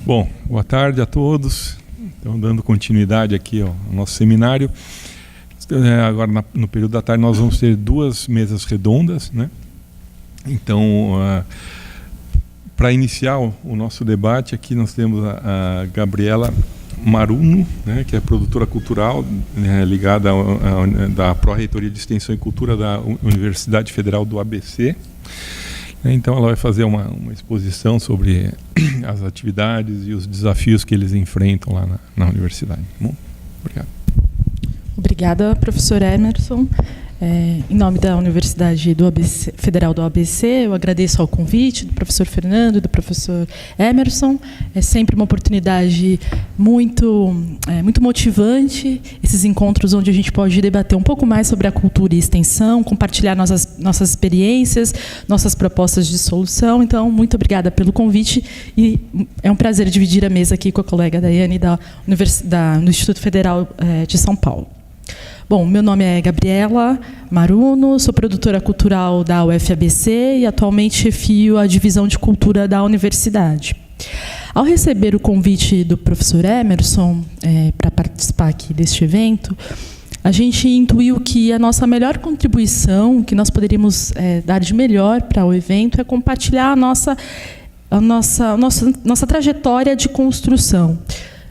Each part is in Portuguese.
Bom, boa tarde a todos. Então, dando continuidade aqui ao nosso seminário. Agora, no período da tarde, nós vamos ter 2 mesas redondas, né? Então, para iniciar o nosso debate, aqui nós temos a Gabriela Maruno, né, que é produtora cultural, né, ligada da Pró-Reitoria de Extensão e Cultura da Universidade Federal do ABC. Então ela vai fazer uma exposição sobre as atividades e os desafios que eles enfrentam lá na universidade. Bom, obrigado. Obrigada, professor Emerson. Em nome da Universidade Federal do ABC, eu agradeço ao convite do professor Fernando e do professor Emerson. É sempre uma oportunidade muito motivante, esses encontros onde a gente pode debater um pouco mais sobre a cultura e extensão, compartilhar nossas experiências, nossas propostas de solução. Então, muito obrigada pelo convite e é um prazer dividir a mesa aqui com a colega Daiane do Instituto Federal de São Paulo. Bom, meu nome é Gabriela Maruno, sou produtora cultural da UFABC e atualmente chefio a divisão de cultura da universidade. Ao receber o convite do professor Emerson para participar aqui deste evento, a gente intuiu que a nossa melhor contribuição, que nós poderíamos dar de melhor para o evento, é compartilhar a nossa trajetória de construção.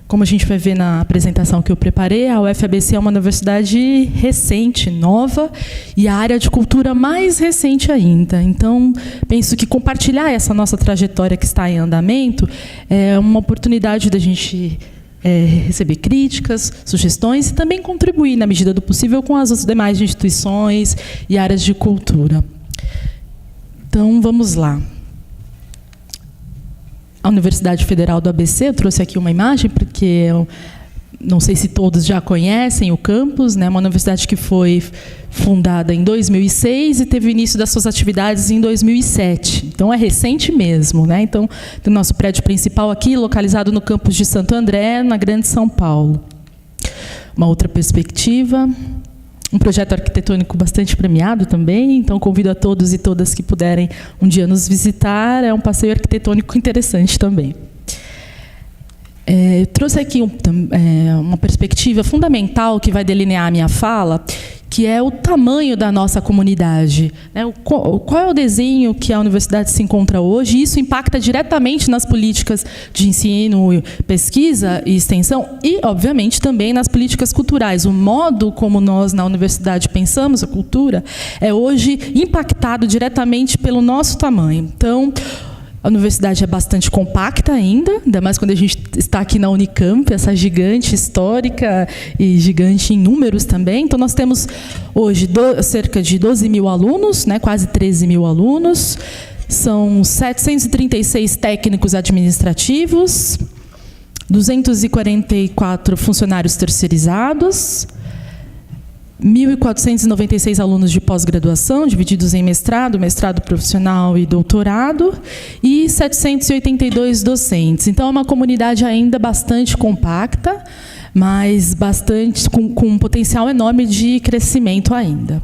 Como a gente vai ver na apresentação que eu preparei, a UFABC é uma universidade recente, nova, e a área de cultura mais recente ainda. Então, penso que compartilhar essa nossa trajetória que está em andamento é uma oportunidade da gente receber críticas, sugestões e também contribuir, na medida do possível, com as demais instituições e áreas de cultura. Então, vamos lá. A Universidade Federal do ABC, eu trouxe aqui uma imagem, porque eu não sei se todos já conhecem o campus, né? Uma universidade que foi fundada em 2006 e teve o início das suas atividades em 2007. Então, é recente mesmo, né? Então, tem o nosso prédio principal aqui, localizado no campus de Santo André, na Grande São Paulo. Uma outra perspectiva. Um projeto arquitetônico bastante premiado também, então convido a todos e todas que puderem um dia nos visitar, é um passeio arquitetônico interessante também. Eu trouxe aqui uma perspectiva fundamental que vai delinear a minha fala, que é o tamanho da nossa comunidade. Qual é o desenho que a universidade se encontra hoje? E isso impacta diretamente nas políticas de ensino, pesquisa e extensão e, obviamente, também nas políticas culturais. O modo como nós, na universidade, pensamos a cultura é hoje impactado diretamente pelo nosso tamanho. Então, a universidade é bastante compacta ainda mais quando a gente está aqui na Unicamp, essa gigante histórica e gigante em números também. Então, nós temos hoje cerca de 12 mil alunos, né, quase 13 mil alunos. São 736 técnicos administrativos, 244 funcionários terceirizados, 1.496 alunos de pós-graduação, divididos em mestrado profissional e doutorado, e 782 docentes. Então, é uma comunidade ainda bastante compacta, mas com um potencial enorme de crescimento ainda.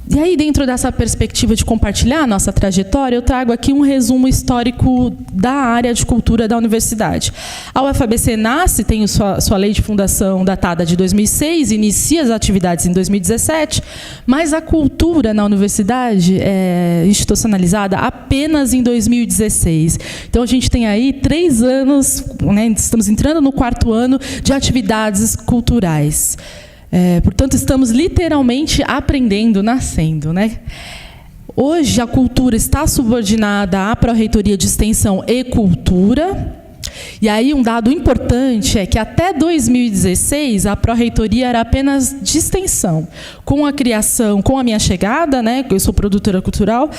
E aí, dentro dessa perspectiva de compartilhar a nossa trajetória, eu trago aqui um resumo histórico da área de cultura da universidade. A UFABC nasce, tem sua lei de fundação datada de 2006, inicia as atividades em 2017, mas a cultura na universidade é institucionalizada apenas em 2016. Então, a gente tem aí 3 anos, né, estamos entrando no 4º ano de atividades culturais. Portanto, estamos literalmente aprendendo, nascendo, né? Hoje, a cultura está subordinada à Pró-Reitoria de Extensão e Cultura. E aí, um dado importante é que, até 2016, a Pró-Reitoria era apenas de extensão. Com a minha chegada, né, eu sou produtora cultural,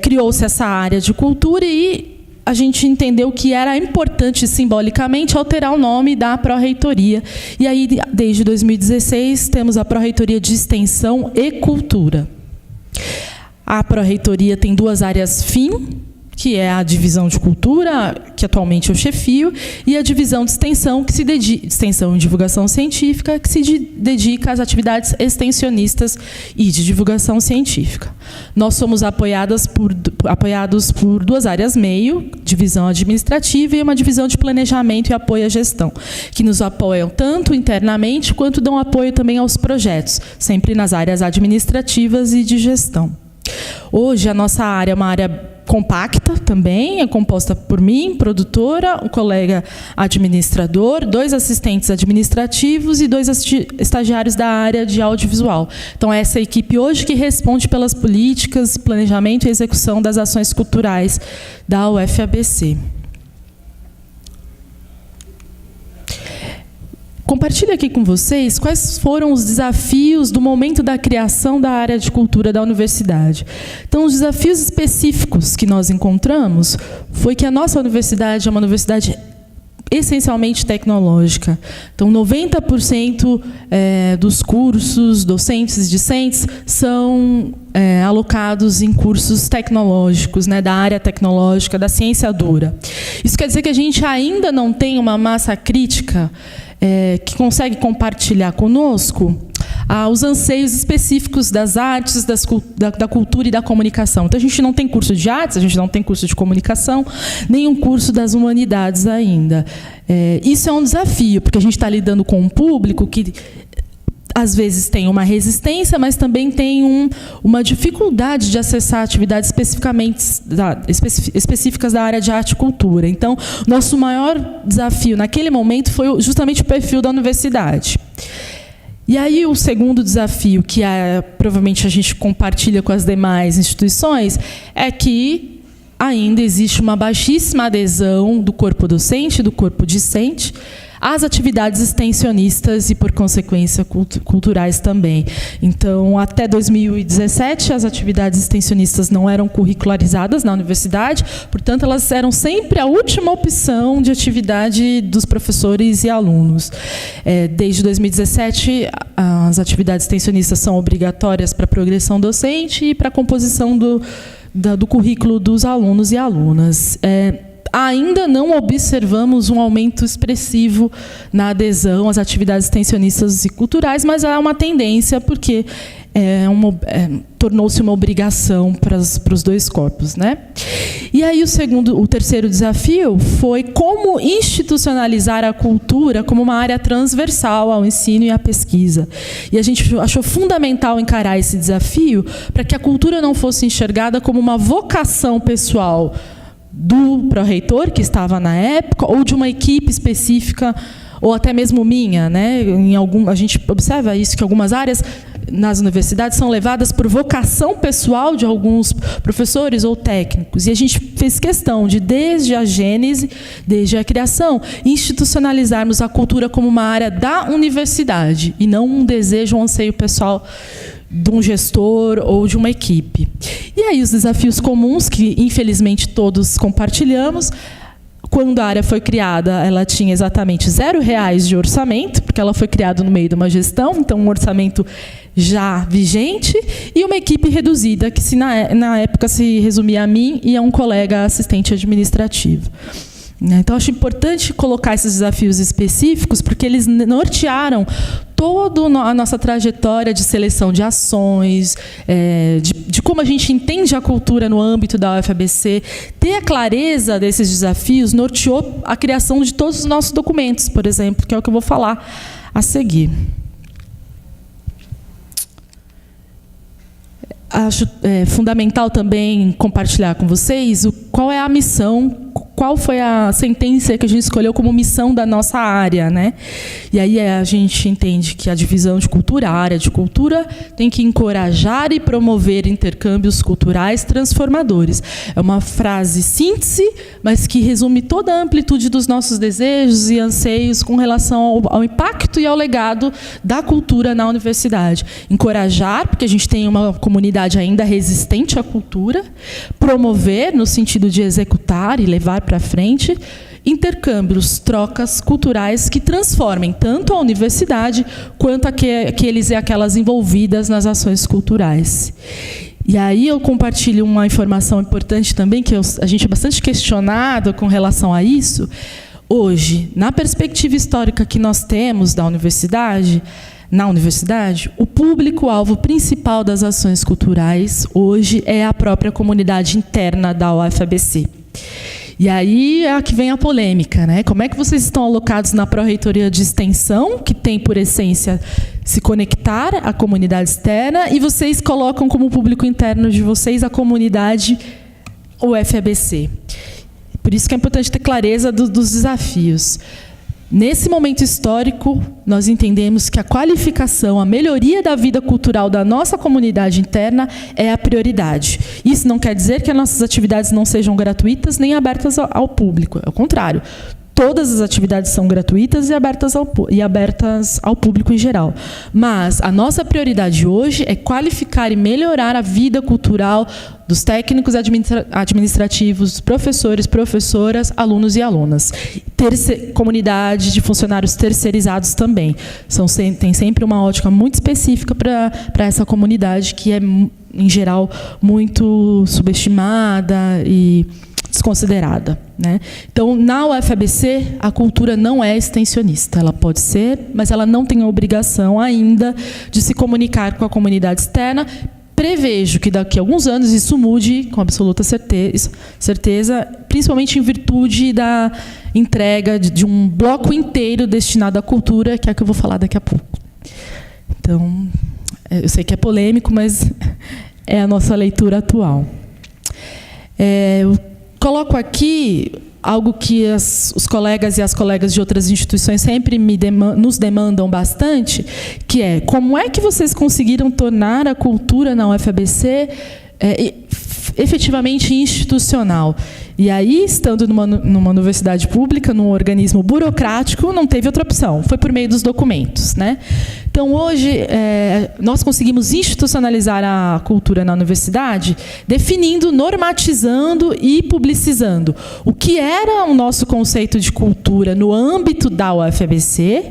criou-se essa área de cultura e a gente entendeu que era importante, simbolicamente, alterar o nome da Pró-Reitoria. E aí, desde 2016, temos a Pró-Reitoria de Extensão e Cultura. A Pró-Reitoria tem 2 áreas fim, que é a divisão de cultura, que atualmente eu chefio, e a divisão de extensão, extensão e divulgação científica, que se dedica às atividades extensionistas e de divulgação científica. Nós somos apoiados por 2 áreas meio, divisão administrativa e uma divisão de planejamento e apoio à gestão, que nos apoiam tanto internamente quanto dão apoio também aos projetos, sempre nas áreas administrativas e de gestão. Hoje, a nossa área é uma área compacta também, é composta por mim, produtora, um colega administrador, 2 assistentes administrativos e 2 estagiários da área de audiovisual. Então, essa é a equipe hoje que responde pelas políticas, planejamento e execução das ações culturais da UFABC. Compartilho aqui com vocês quais foram os desafios do momento da criação da área de cultura da universidade. Então, os desafios específicos que nós encontramos foi que a nossa universidade é uma universidade essencialmente tecnológica. Então, 90% dos cursos docentes e discentes são alocados em cursos tecnológicos, né, da área tecnológica, da ciência dura. Isso quer dizer que a gente ainda não tem uma massa crítica que consegue compartilhar conosco os anseios específicos das artes, da cultura e da comunicação. Então, a gente não tem curso de artes, a gente não tem curso de comunicação, nenhum curso das humanidades ainda. Isso é um desafio, porque a gente está lidando com um público que às vezes tem uma resistência, mas também tem uma dificuldade de acessar atividades específicas da área de arte e cultura. Então, nosso maior desafio naquele momento foi justamente o perfil da universidade. E aí, o segundo desafio, que provavelmente a gente compartilha com as demais instituições, é que ainda existe uma baixíssima adesão do corpo docente, do corpo discente, às atividades extensionistas e, por consequência, culturais também. Então, até 2017, as atividades extensionistas não eram curricularizadas na universidade, portanto, elas eram sempre a última opção de atividade dos professores e alunos. Desde 2017, as atividades extensionistas são obrigatórias para a progressão docente e para a composição do currículo dos alunos e alunas. Ainda não observamos um aumento expressivo na adesão às atividades extensionistas e culturais, mas há uma tendência, porque tornou-se uma obrigação para os 2 corpos, né? E aí o terceiro desafio foi como institucionalizar a cultura como uma área transversal ao ensino e à pesquisa. E a gente achou fundamental encarar esse desafio para que a cultura não fosse enxergada como uma vocação pessoal do pró-reitor, que estava na época, ou de uma equipe específica, ou até mesmo minha, né? A gente observa isso, que algumas áreas nas universidades são levadas por vocação pessoal de alguns professores ou técnicos. E a gente fez questão de, desde a gênese, desde a criação, institucionalizarmos a cultura como uma área da universidade, e não um desejo, um anseio pessoal de um gestor ou de uma equipe. E aí os desafios comuns, que infelizmente todos compartilhamos. Quando a área foi criada, ela tinha exatamente R$0 de orçamento, porque ela foi criada no meio de uma gestão, então um orçamento já vigente, e uma equipe reduzida, que na época se resumia a mim e a um colega assistente administrativo. Então, acho importante colocar esses desafios específicos, porque eles nortearam toda a nossa trajetória de seleção de ações, de como a gente entende a cultura no âmbito da UFABC. Ter a clareza desses desafios norteou a criação de todos os nossos documentos, por exemplo, que é o que eu vou falar a seguir. Acho fundamental também compartilhar com vocês qual é a missão, qual foi a sentença que a gente escolheu como missão da nossa área, né? E aí a gente entende que a divisão de cultura, a área de cultura, tem que encorajar e promover intercâmbios culturais transformadores. É uma frase síntese, mas que resume toda a amplitude dos nossos desejos e anseios com relação ao impacto e ao legado da cultura na universidade. Encorajar, porque a gente tem uma comunidade ainda resistente à cultura, promover, no sentido de executar e levar para frente, intercâmbios, trocas culturais que transformem tanto a universidade quanto aqueles e aquelas envolvidas nas ações culturais. E aí eu compartilho uma informação importante também, que a gente é bastante questionado com relação a isso. Hoje, na perspectiva histórica que nós temos na universidade, o público-alvo principal das ações culturais hoje é a própria comunidade interna da UFABC. E aí é que vem a polêmica, né? Como é que vocês estão alocados na Pró-Reitoria de Extensão, que tem por essência se conectar à comunidade externa, e vocês colocam como público interno de vocês a comunidade UFABC. Por isso que é importante ter clareza dos desafios. Nesse momento histórico, nós entendemos que a qualificação, a melhoria da vida cultural da nossa comunidade interna é a prioridade. Isso não quer dizer que as nossas atividades não sejam gratuitas nem abertas ao público. Ao contrário, todas as atividades são gratuitas e abertas ao público em geral. Mas a nossa prioridade hoje é qualificar e melhorar a vida cultural dos técnicos administrativos, professores, professoras, alunos e alunas. Comunidade de funcionários terceirizados também. Tem sempre uma ótica muito específica para essa comunidade, que é, em geral, muito subestimada e desconsiderada, né? Então, na UFABC, a cultura não é extensionista. Ela pode ser, mas ela não tem a obrigação ainda de se comunicar com a comunidade externa. Prevejo que daqui a alguns anos isso mude com absoluta certeza, principalmente em virtude da entrega de um bloco inteiro destinado à cultura, que é o que eu vou falar daqui a pouco. Então, eu sei que é polêmico, mas é a nossa leitura atual. Eu coloco aqui algo que os colegas e as colegas de outras instituições sempre nos demandam bastante, que é: como é que vocês conseguiram tornar a cultura na UFABC efetivamente institucional? E aí, estando numa universidade pública, num organismo burocrático, não teve outra opção. Foi por meio dos documentos, né? Então, hoje, nós conseguimos institucionalizar a cultura na universidade, definindo, normatizando e publicizando o que era o nosso conceito de cultura no âmbito da UFABC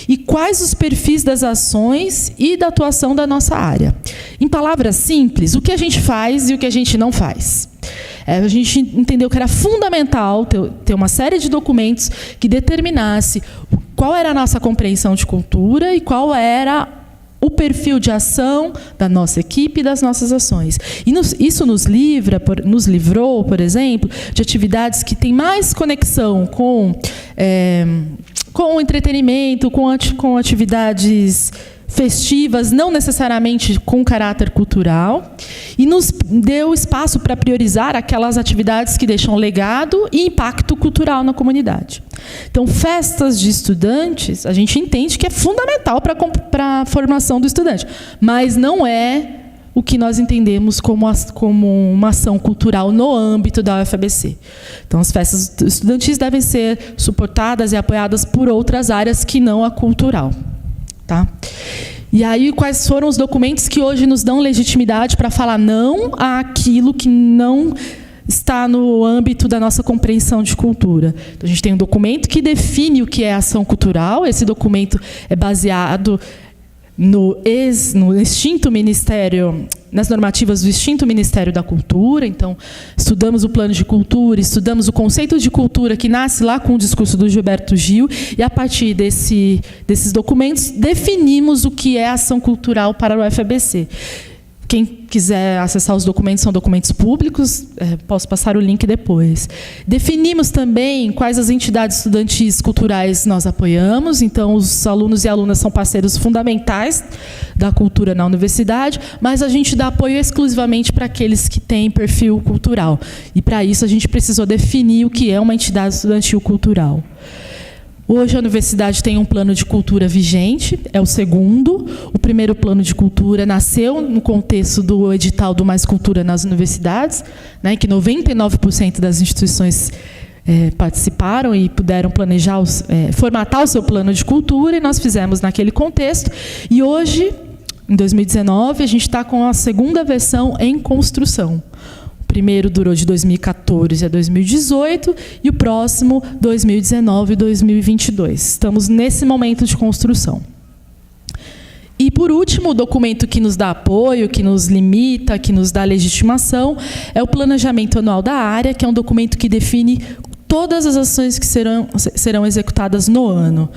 e quais os perfis das ações e da atuação da nossa área. Em palavras simples, o que a gente faz e o que a gente não faz. A gente entendeu que era fundamental ter uma série de documentos que determinasse qual era a nossa compreensão de cultura e qual era o perfil de ação da nossa equipe e das nossas ações. E isso nos livrou, por exemplo, de atividades que têm mais conexão com o entretenimento, com atividades festivas, não necessariamente com caráter cultural, e nos deu espaço para priorizar aquelas atividades que deixam legado e impacto cultural na comunidade. Então, festas de estudantes, a gente entende que é fundamental para a formação do estudante, mas não é o que nós entendemos como uma ação cultural no âmbito da UFABC. Então, as festas estudantis devem ser suportadas e apoiadas por outras áreas que não a cultural. Tá? E aí, quais foram os documentos que hoje nos dão legitimidade para falar não àquilo que não está no âmbito da nossa compreensão de cultura? Então, a gente tem um documento que define o que é ação cultural. Esse documento é baseado no extinto Ministério, nas normativas do extinto Ministério da Cultura. Então, estudamos o plano de cultura, estudamos o conceito de cultura que nasce lá com o discurso do Gilberto Gil, e a partir desses documentos definimos o que é ação cultural para o UFABC. Quem quiser acessar os documentos, são documentos públicos, posso passar o link depois. Definimos também quais as entidades estudantis culturais nós apoiamos. Então, os alunos e alunas são parceiros fundamentais da cultura na universidade, mas a gente dá apoio exclusivamente para aqueles que têm perfil cultural. E, para isso, a gente precisou definir o que é uma entidade estudantil cultural. Hoje a universidade tem um plano de cultura vigente, é o segundo. O primeiro plano de cultura nasceu no contexto do edital do Mais Cultura nas universidades, né, que 99% das instituições participaram e puderam planejar, formatar o seu plano de cultura, e nós fizemos naquele contexto. E hoje, em 2019, a gente está com a segunda versão em construção. O primeiro durou de 2014 a 2018 e o próximo 2019 e 2022. Estamos nesse momento de construção. E, por último, o documento que nos dá apoio, que nos limita, que nos dá legitimação, é o Planejamento Anual da Área, que é um documento que define todas as ações que serão executadas no ano.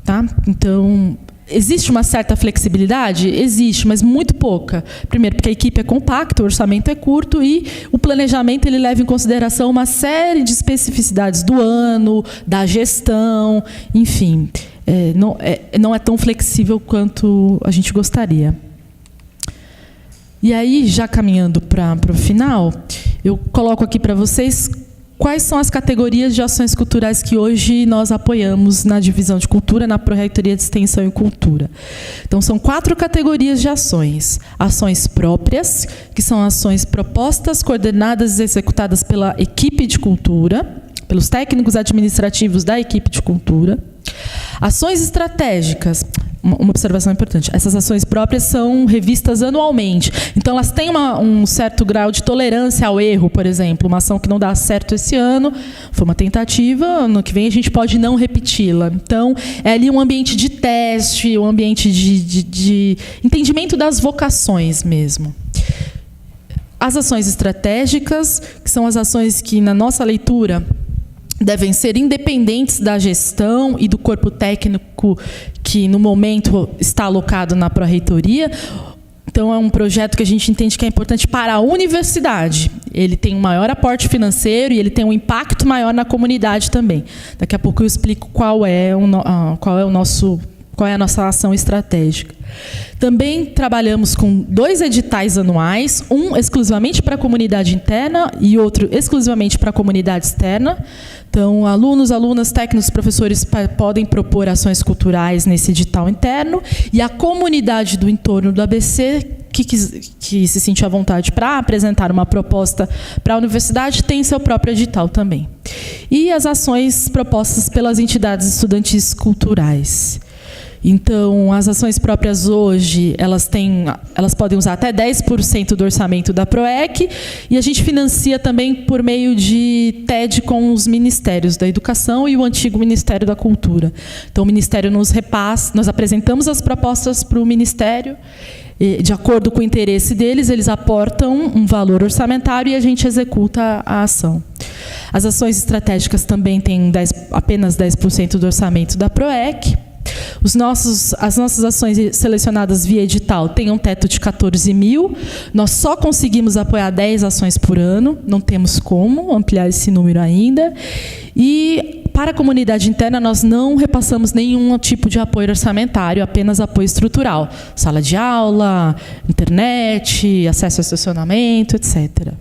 Tá? Então, existe uma certa flexibilidade? Existe, mas muito pouca. Primeiro, porque a equipe é compacta, o orçamento é curto e o planejamento ele leva em consideração uma série de especificidades do ano, da gestão, enfim. Não é tão flexível quanto a gente gostaria. E aí, já caminhando para o final, eu coloco aqui para vocês quais são as categorias de ações culturais que hoje nós apoiamos na divisão de cultura, na Pró-Reitoria de Extensão e Cultura. Então, são 4 categorias de ações. Ações próprias, que são ações propostas, coordenadas e executadas pela equipe de cultura, pelos técnicos administrativos da equipe de cultura. Ações estratégicas, uma observação importante, essas ações próprias são revistas anualmente, então elas têm um certo grau de tolerância ao erro, por exemplo, uma ação que não dá certo esse ano, foi uma tentativa, ano que vem a gente pode não repeti-la. Então, é ali um ambiente de teste, um ambiente de entendimento das vocações mesmo. As ações estratégicas, que são as ações que, na nossa leitura, devem ser independentes da gestão e do corpo técnico que, no momento, está alocado na Pró-Reitoria. Então, é um projeto que a gente entende que é importante para a universidade. Ele tem um maior aporte financeiro e ele tem um impacto maior na comunidade também. Daqui a pouco eu explico qual é a nossa ação estratégica. Também trabalhamos com 2 editais anuais, um exclusivamente para a comunidade interna e outro exclusivamente para a comunidade externa. Então, alunos, alunas, técnicos, professores podem propor ações culturais nesse edital interno e a comunidade do entorno do ABC, que se sente à vontade para apresentar uma proposta para a universidade, tem seu próprio edital também. E as ações propostas pelas entidades estudantis culturais. Então, as ações próprias hoje, elas podem usar até 10% do orçamento da PROEC e a gente financia também por meio de TED com os Ministérios da Educação e o antigo Ministério da Cultura. Então, o Ministério nos repassa, nós apresentamos as propostas para o Ministério, de acordo com o interesse deles, eles aportam um valor orçamentário e a gente executa a ação. As ações estratégicas também têm apenas 10% do orçamento da PROEC. As nossas ações selecionadas via edital têm um teto de 14 mil. Nós só conseguimos apoiar 10 ações por ano, não temos como ampliar esse número ainda. E para a comunidade interna, nós não repassamos nenhum tipo de apoio orçamentário, apenas apoio estrutural. Sala de aula, internet, acesso ao estacionamento, etc.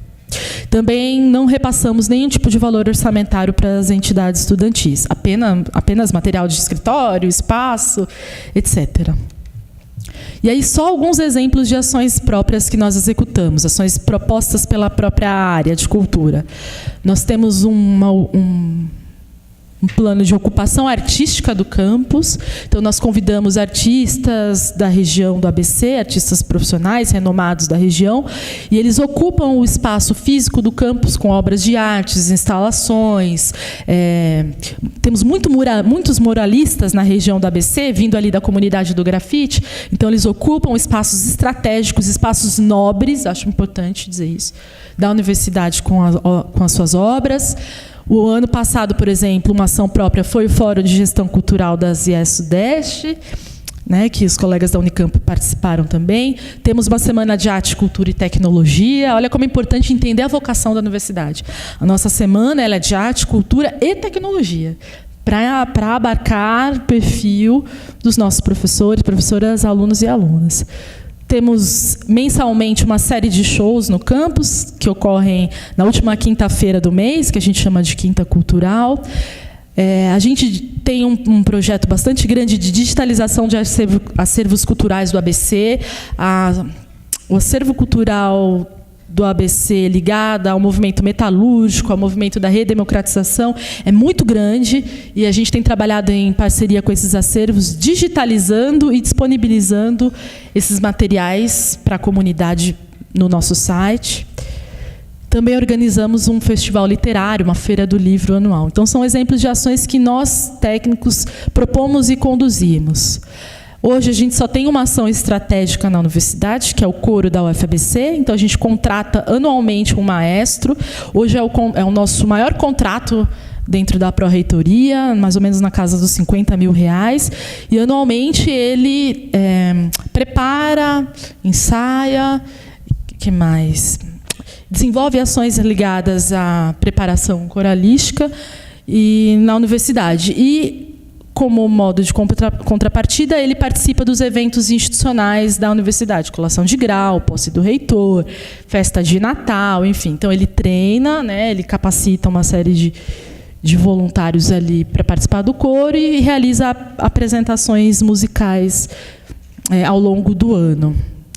Também não repassamos nenhum tipo de valor orçamentário para as entidades estudantis, apenas material de escritório, espaço, etc. E aí só alguns exemplos de ações próprias que nós executamos, ações propostas pela própria área de cultura. Nós temos um plano de ocupação artística do campus. Então, nós convidamos artistas da região do ABC, artistas profissionais renomados da região, e eles ocupam o espaço físico do campus com obras de artes, instalações. Temos muitos muralistas na região do ABC, vindo ali da comunidade do grafite. Então, eles ocupam espaços estratégicos, espaços nobres, acho importante dizer isso, da universidade com as suas obras. O ano passado, por exemplo, uma ação própria foi o Fórum de Gestão Cultural das IES Sudeste, né, que os colegas da Unicamp participaram também. Temos uma semana de arte, cultura e tecnologia. Olha como é importante entender a vocação da universidade. A nossa semana ela é de arte, cultura e tecnologia, para abarcar o perfil dos nossos professores, professoras, alunos e alunas. Temos mensalmente uma série de shows no campus, que ocorrem na última quinta-feira do mês, que a gente chama de Quinta Cultural. A gente tem um projeto bastante grande de digitalização de acervos culturais do ABC. O acervo cultural do ABC ligado ao movimento metalúrgico, ao movimento da redemocratização, é muito grande e a gente tem trabalhado em parceria com esses acervos, digitalizando e disponibilizando esses materiais para a comunidade no nosso site. Também organizamos um festival literário, uma feira do livro anual. Então, são exemplos de ações que nós, técnicos, propomos e conduzimos. Hoje a gente só tem uma ação estratégica na universidade, que é o coro da UFABC, então a gente contrata anualmente um maestro. Hoje é o nosso maior contrato dentro da pró-reitoria, mais ou menos na casa dos R$50 mil, e anualmente ele prepara, ensaia, que mais? Desenvolve ações ligadas à preparação coralística e na universidade. E, como modo de contrapartida, ele participa dos eventos institucionais da universidade, colação de grau, posse do reitor, festa de Natal, enfim. Então, ele treina, né, ele capacita uma série de voluntários ali para participar do coro e realiza apresentações musicais ao longo do ano.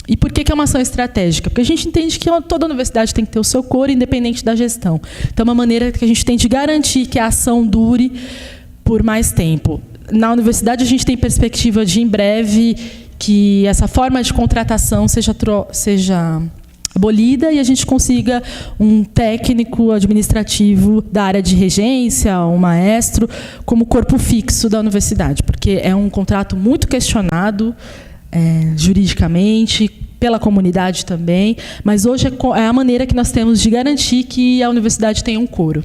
E por que é uma ação estratégica? Porque a gente entende que toda universidade tem que ter o seu coro, independente da gestão. Então, é uma maneira que a gente tem de garantir que a ação dure por mais tempo. Na universidade, a gente tem perspectiva de, em breve, que essa forma de contratação seja abolida e a gente consiga um técnico administrativo da área de regência, um maestro, como corpo fixo da universidade, porque é um contrato muito questionado juridicamente, pela comunidade também, mas hoje é a maneira que nós temos de garantir que a universidade tenha um coro.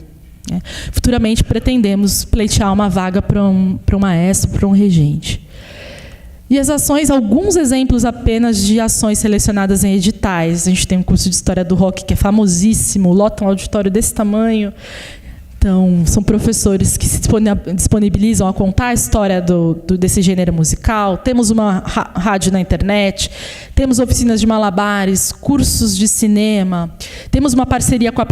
Futuramente pretendemos pleitear uma vaga para um maestro, para um regente. E as ações, alguns exemplos apenas de ações selecionadas em editais. A gente tem um curso de História do Rock que é famosíssimo, lota um auditório desse tamanho. Então, são professores que se disponibilizam a contar a história desse gênero musical. Temos uma rádio na internet, temos oficinas de malabares, cursos de cinema, temos uma parceria com a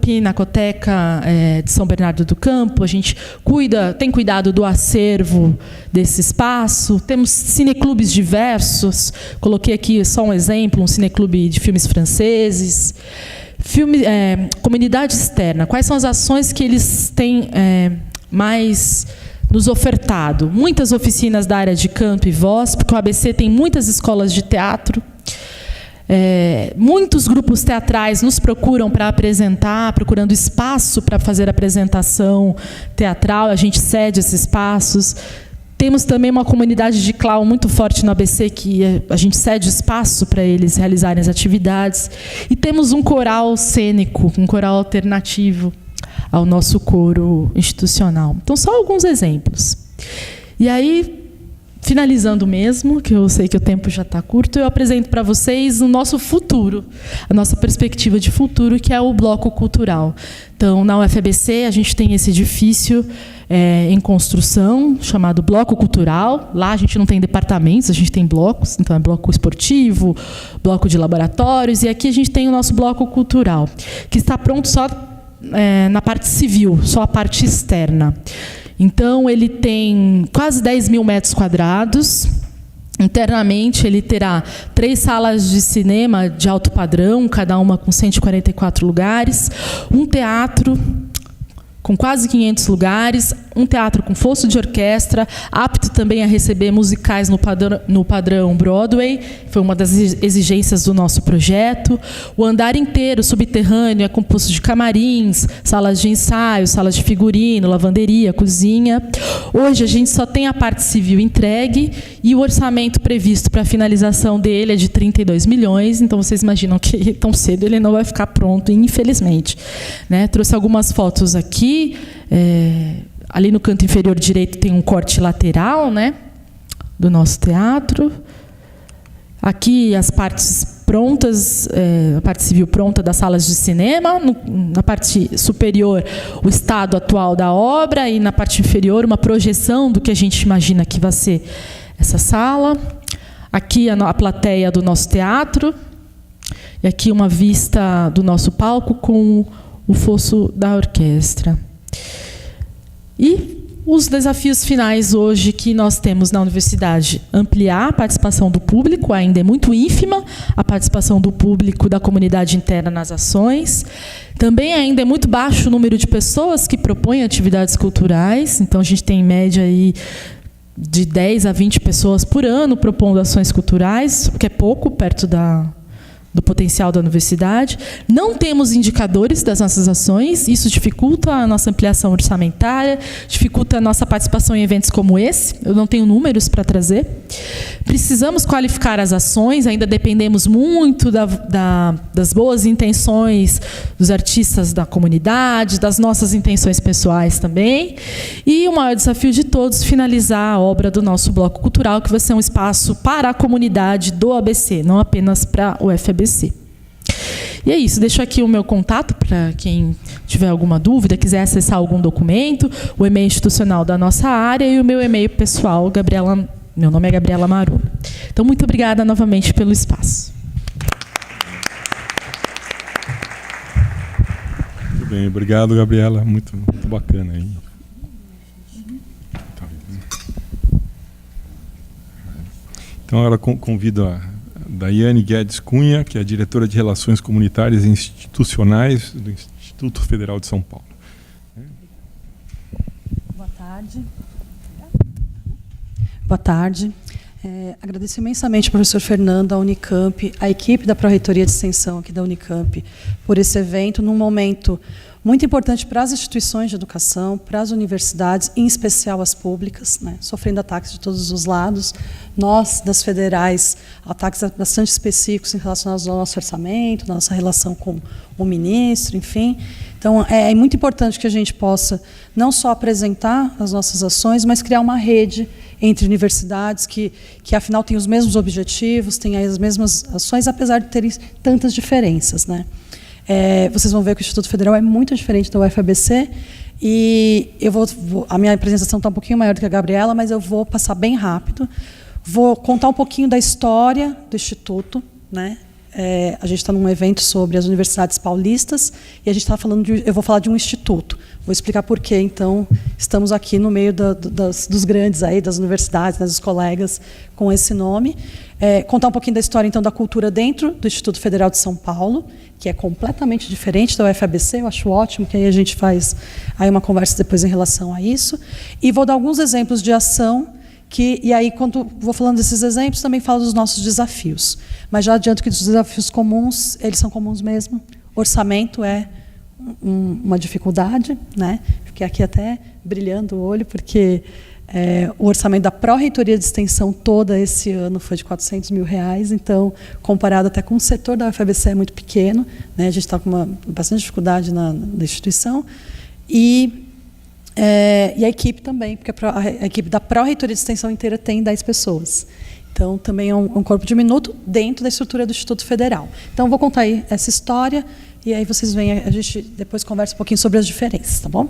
Pinacoteca de São Bernardo do Campo. A gente tem cuidado do acervo desse espaço. Temos cineclubes diversos. Coloquei aqui só um exemplo, um cineclube de filmes franceses. Comunidade externa, quais são as ações que eles têm mais nos ofertado? Muitas oficinas da área de canto e voz, porque o ABC tem muitas escolas de teatro. Muitos grupos teatrais nos procuram para apresentar, procurando espaço para fazer apresentação teatral, a gente cede esses espaços. Temos também uma comunidade de clown muito forte no ABC, que a gente cede espaço para eles realizarem as atividades. E temos um coral cênico, um coral alternativo ao nosso coro institucional. Então, só alguns exemplos. E aí, finalizando mesmo, que eu sei que o tempo já está curto, eu apresento para vocês o nosso futuro, a nossa perspectiva de futuro, que é o bloco cultural. Então, na UFABC, a gente tem esse edifício em construção, chamado Bloco Cultural. Lá a gente não tem departamentos, a gente tem blocos, então é bloco esportivo, bloco de laboratórios, e aqui a gente tem o nosso bloco cultural, que está pronto só na parte civil, só a parte externa. Então, ele tem quase 10 mil metros quadrados. Internamente, ele terá 3 salas de cinema de alto padrão, cada uma com 144 lugares, um teatro com quase 500 lugares, um teatro com fosso de orquestra, apto também a receber musicais no padrão Broadway, foi uma das exigências do nosso projeto. O andar inteiro subterrâneo é composto de camarins, salas de ensaio, salas de figurino, lavanderia, cozinha. Hoje a gente só tem a parte civil entregue e o orçamento previsto para a finalização dele é de 32 milhões, então vocês imaginam que tão cedo ele não vai ficar pronto, infelizmente. Trouxe algumas fotos aqui. Ali no canto inferior direito tem um corte lateral, do nosso teatro. Aqui as partes prontas, a parte civil pronta das salas de cinema. Na parte superior, o estado atual da obra, e na parte inferior, uma projeção do que a gente imagina que vai ser essa sala. Aqui a plateia do nosso teatro. E aqui uma vista do nosso palco com o fosso da orquestra. E os desafios finais hoje que nós temos na universidade: ampliar a participação do público, ainda é muito ínfima a participação do público da comunidade interna nas ações. Também ainda é muito baixo o número de pessoas que propõem atividades culturais, então a gente tem em média aí de 10 a 20 pessoas por ano propondo ações culturais, o que é pouco perto do potencial da universidade. Não temos indicadores das nossas ações, isso dificulta a nossa ampliação orçamentária, dificulta a nossa participação em eventos como esse. Eu não tenho números para trazer. Precisamos qualificar as ações, ainda dependemos muito das boas intenções dos artistas da comunidade, das nossas intenções pessoais também. E o maior desafio de todos, finalizar a obra do nosso Bloco Cultural, que vai ser um espaço para a comunidade do ABC, não apenas para o UFABC. E é isso, deixo aqui o meu contato para quem tiver alguma dúvida, quiser acessar algum documento, o e-mail institucional da nossa área e o meu e-mail pessoal, meu nome é Gabriela Maru. Então, muito obrigada novamente pelo espaço. Muito bem, obrigado, Gabriela, muito bacana aí. Então, agora convido a Daiane Guedes Cunha, que é a diretora de Relações Comunitárias e Institucionais do Instituto Federal de São Paulo. Boa tarde. Boa tarde. Agradeço imensamente ao professor Fernando, à Unicamp, à equipe da Pró-Reitoria de Extensão aqui da Unicamp, por esse evento, num momento muito importante para as instituições de educação, para as universidades, em especial as públicas, né, sofrendo ataques de todos os lados. Nós, das federais, ataques bastante específicos em relação ao nosso orçamento, nossa relação com o ministro, enfim. Então, é muito importante que a gente possa não só apresentar as nossas ações, mas criar uma rede entre universidades que afinal, têm os mesmos objetivos, têm as mesmas ações, apesar de terem tantas diferenças, né? Vocês vão ver que o Instituto Federal é muito diferente da UFABC, e a minha apresentação está um pouquinho maior do que a Gabriela, mas eu vou passar bem rápido. Vou contar um pouquinho da história do Instituto, né? A gente está num evento sobre as universidades paulistas e a gente está falando eu vou falar de um instituto. Vou explicar por que, então, estamos aqui no meio dos grandes aí, das universidades, dos colegas com esse nome. Contar um pouquinho da história, então, da cultura dentro do Instituto Federal de São Paulo, que é completamente diferente da UFABC. Eu acho ótimo que aí a gente faz aí uma conversa depois em relação a isso. E vou dar alguns exemplos de ação e aí, quando vou falando desses exemplos, também falo dos nossos desafios. Mas já adianto que os desafios comuns, eles são comuns mesmo. Orçamento é uma dificuldade, né? Fiquei aqui até brilhando o olho, porque o orçamento da Pró-Reitoria de Extensão toda esse ano foi de R$400 mil, então, comparado até com o setor da UFABC, é muito pequeno, né? A gente está com bastante dificuldade na instituição. E a equipe também, porque a equipe da Pró-Reitoria de Extensão inteira tem 10 pessoas. Então, também é um corpo diminuto dentro da estrutura do Instituto Federal. Então, vou contar aí essa história, e aí vocês veem, a gente depois conversa um pouquinho sobre as diferenças, tá bom?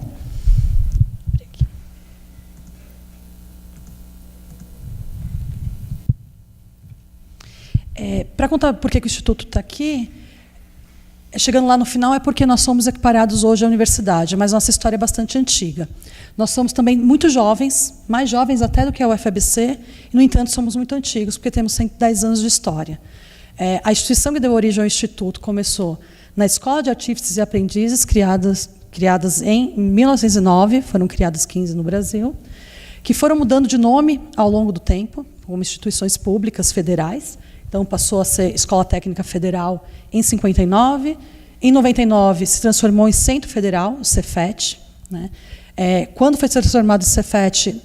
Para contar por que o Instituto está aqui, chegando lá no final, é porque nós somos equiparados hoje à universidade, mas nossa história é bastante antiga. Nós somos também muito jovens, mais jovens até do que a UFABC, e, no entanto, somos muito antigos, porque temos 110 anos de história. A instituição que deu origem ao Instituto começou na Escola de Artífices e Aprendizes, criadas em 1909, foram criadas 15 no Brasil, que foram mudando de nome ao longo do tempo, como instituições públicas federais. Então, passou a ser Escola Técnica Federal em 59. Em 99, se transformou em Centro Federal, o Cefet, né? Quando foi transformado em Cefet,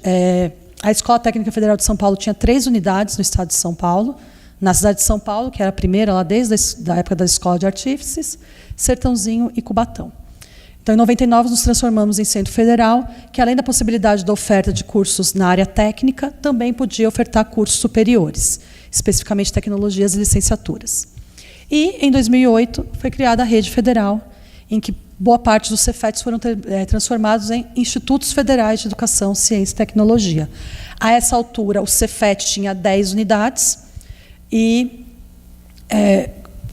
a Escola Técnica Federal de São Paulo tinha 3 unidades no estado de São Paulo. Na cidade de São Paulo, que era a primeira lá desde a época da Escola de Artífices, Sertãozinho e Cubatão. Então, em 99, nos transformamos em Centro Federal, que, além da possibilidade da oferta de cursos na área técnica, também podia ofertar cursos superiores, especificamente tecnologias e licenciaturas. E, em 2008, foi criada a Rede Federal, em que boa parte dos Cefets foram transformados em Institutos Federais de Educação, Ciência e Tecnologia. A essa altura, o Cefet tinha 10 unidades e,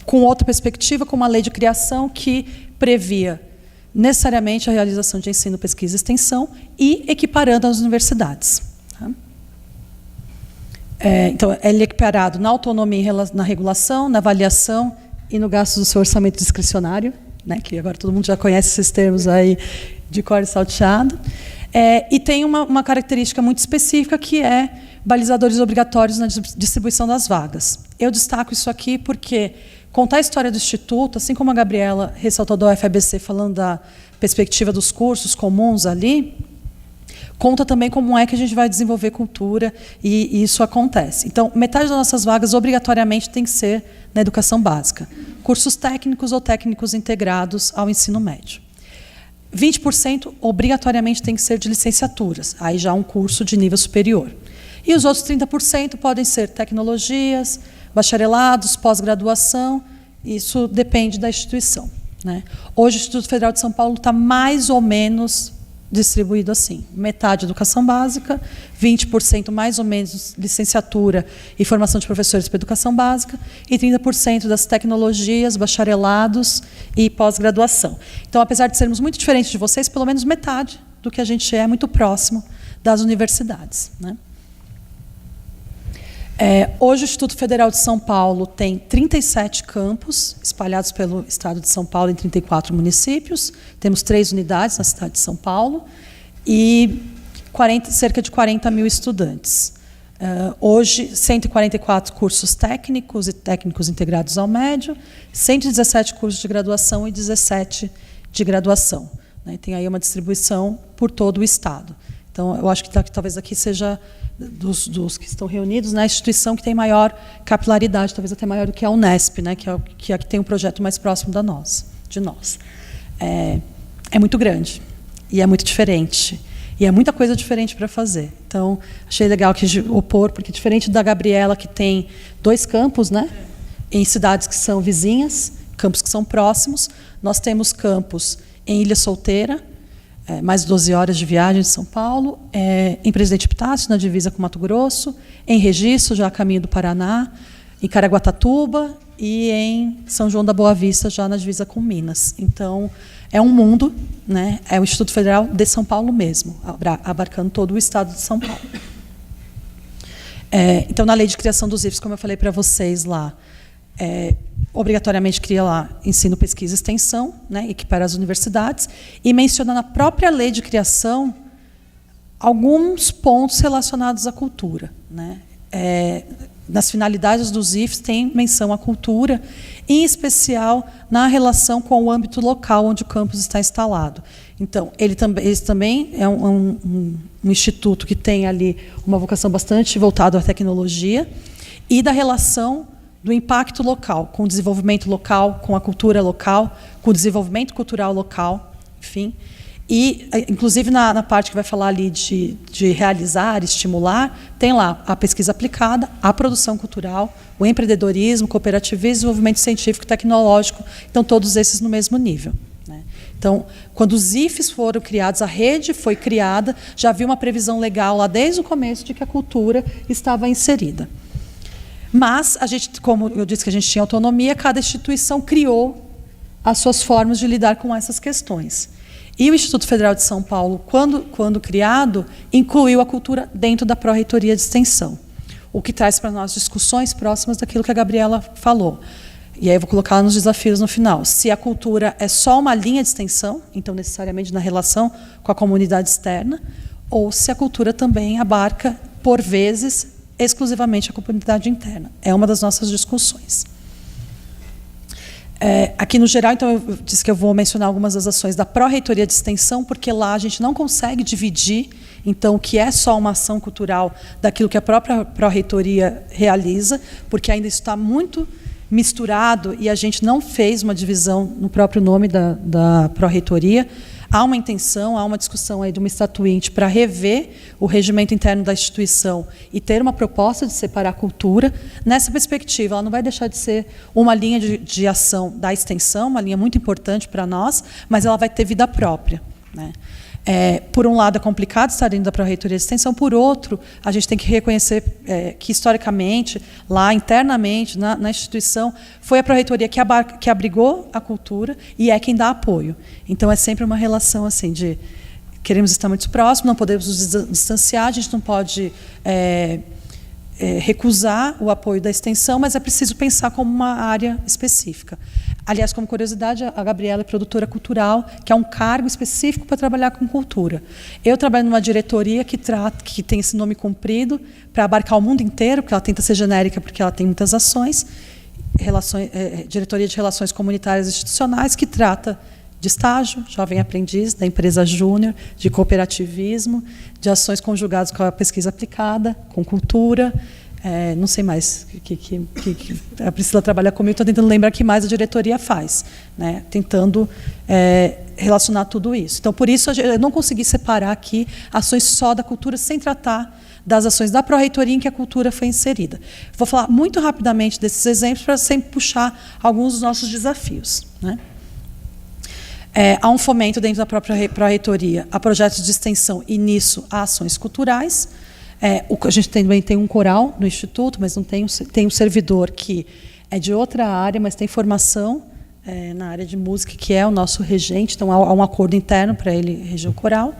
com outra perspectiva, com uma lei de criação que previa necessariamente a realização de ensino, pesquisa e extensão e equiparando as universidades. Tá? Então, ele é equiparado na autonomia, na regulação, na avaliação e no gasto do seu orçamento discricionário, né, que agora todo mundo já conhece esses termos aí de cor e salteado. E tem uma característica muito específica, que é balizadores obrigatórios na distribuição das vagas. Eu destaco isso aqui porque, contar a história do Instituto, assim como a Gabriela ressaltou do UFABC, falando da perspectiva dos cursos comuns ali, conta também como é que a gente vai desenvolver cultura e isso acontece. Então, metade das nossas vagas, obrigatoriamente, tem que ser na educação básica. Cursos técnicos ou técnicos integrados ao ensino médio. 20% obrigatoriamente tem que ser de licenciaturas, aí já um curso de nível superior. E os outros 30% podem ser tecnologias, bacharelados, pós-graduação, isso depende da instituição, né? Hoje o Instituto Federal de São Paulo está mais ou menos distribuído assim, metade educação básica, 20% mais ou menos licenciatura e formação de professores para educação básica e 30% das tecnologias, bacharelados e pós-graduação. Então, apesar de sermos muito diferentes de vocês, pelo menos metade do que a gente é muito próximo das universidades, né? Hoje o Instituto Federal de São Paulo tem 37 campos espalhados pelo estado de São Paulo em 34 municípios. Temos 3 unidades na cidade de São Paulo e cerca de 40 mil estudantes. Hoje, 144 cursos técnicos e técnicos integrados ao médio, 117 cursos de graduação e 17 de graduação, né? Tem aí uma distribuição por todo o estado. Então, eu acho que talvez aqui seja dos que estão reunidos, né, a instituição que tem maior capilaridade, talvez até maior do que a Unesp, né, que é a que tem um projeto mais próximo de nós. É muito grande e é muito diferente. E é muita coisa diferente para fazer. Então, achei legal que opor, porque diferente da Gabriela, que tem 2 campos, né, em cidades que são vizinhas, campos que são próximos, nós temos campos em Ilha Solteira, mais 12 horas de viagem de São Paulo, em Presidente Epitácio, na divisa com Mato Grosso, em Registro, já a caminho do Paraná, em Caraguatatuba e em São João da Boa Vista, já na divisa com Minas. Então, é um mundo, né? É o Instituto Federal de São Paulo mesmo, abarcando todo o estado de São Paulo. Então, na lei de criação dos IFES, como eu falei para vocês lá, obrigatoriamente cria lá ensino, pesquisa e extensão, né, equipara as universidades, e menciona na própria lei de criação alguns pontos relacionados à cultura, né? Nas finalidades dos IFES tem menção à cultura, em especial na relação com o âmbito local onde o campus está instalado. Então, ele também é um instituto que tem ali uma vocação bastante voltada à tecnologia e da relação do impacto local, com o desenvolvimento local, com a cultura local, com o desenvolvimento cultural local, enfim. E, inclusive, na parte que vai falar ali de realizar, estimular, tem lá a pesquisa aplicada, a produção cultural, o empreendedorismo, cooperativismo, desenvolvimento científico e tecnológico, então todos esses no mesmo nível, né? Então, quando os IFES foram criados, a rede foi criada, já havia uma previsão legal lá desde o começo de que a cultura estava inserida. Mas, a gente, como eu disse que a gente tinha autonomia, cada instituição criou as suas formas de lidar com essas questões. E o Instituto Federal de São Paulo, quando criado, incluiu a cultura dentro da Pró-Reitoria de Extensão, o que traz para nós discussões próximas daquilo que a Gabriela falou. E aí eu vou colocar nos desafios no final. Se a cultura é só uma linha de extensão, então necessariamente na relação com a comunidade externa, ou se a cultura também abarca, por vezes, exclusivamente a comunidade interna. É uma das nossas discussões. Aqui no geral, então, eu disse que eu vou mencionar algumas das ações da Pró-Reitoria de Extensão, porque lá a gente não consegue dividir, então, o que é só uma ação cultural daquilo que a própria Pró-Reitoria realiza, porque ainda isso está muito misturado e a gente não fez uma divisão no próprio nome da Pró-Reitoria. Há uma intenção, há uma discussão aí de uma estatuinte para rever o regimento interno da instituição e ter uma proposta de separar a cultura. Nessa perspectiva, ela não vai deixar de ser uma linha de ação da extensão, uma linha muito importante para nós, mas ela vai ter vida própria, né? Por um lado, é complicado estar dentro da Pró-Reitoria de Extensão, por outro, a gente tem que reconhecer que, historicamente, lá internamente, na instituição, foi a Pró-Reitoria que abrigou a cultura e é quem dá apoio. Então, é sempre uma relação assim de queremos estar muito próximos, não podemos nos distanciar, a gente não pode recusar o apoio da extensão, mas é preciso pensar como uma área específica. Aliás, como curiosidade, a Gabriela é produtora cultural, que é um cargo específico para trabalhar com cultura. Eu trabalho numa diretoria que tem esse nome comprido para abarcar o mundo inteiro, porque ela tenta ser genérica, porque ela tem muitas ações, Diretoria de Relações Comunitárias e Institucionais, que trata de estágio, jovem aprendiz, da empresa júnior, de cooperativismo, de ações conjugadas com a pesquisa aplicada, com cultura, não sei mais que a Priscila trabalha comigo, estou tentando lembrar o que mais a diretoria faz, né? Tentando relacionar tudo isso. Então, por isso, eu não consegui separar aqui ações só da cultura, sem tratar das ações da Pró-Reitoria em que a cultura foi inserida. Vou falar muito rapidamente desses exemplos para sempre puxar alguns dos nossos desafios, né? Há um fomento dentro da própria Pró-Reitoria a projetos de extensão e, nisso, a ações culturais. A gente também tem um coral no Instituto, mas não tem um servidor que é de outra área, mas tem formação na área de música, que é o nosso regente, então há um acordo interno para ele reger o coral.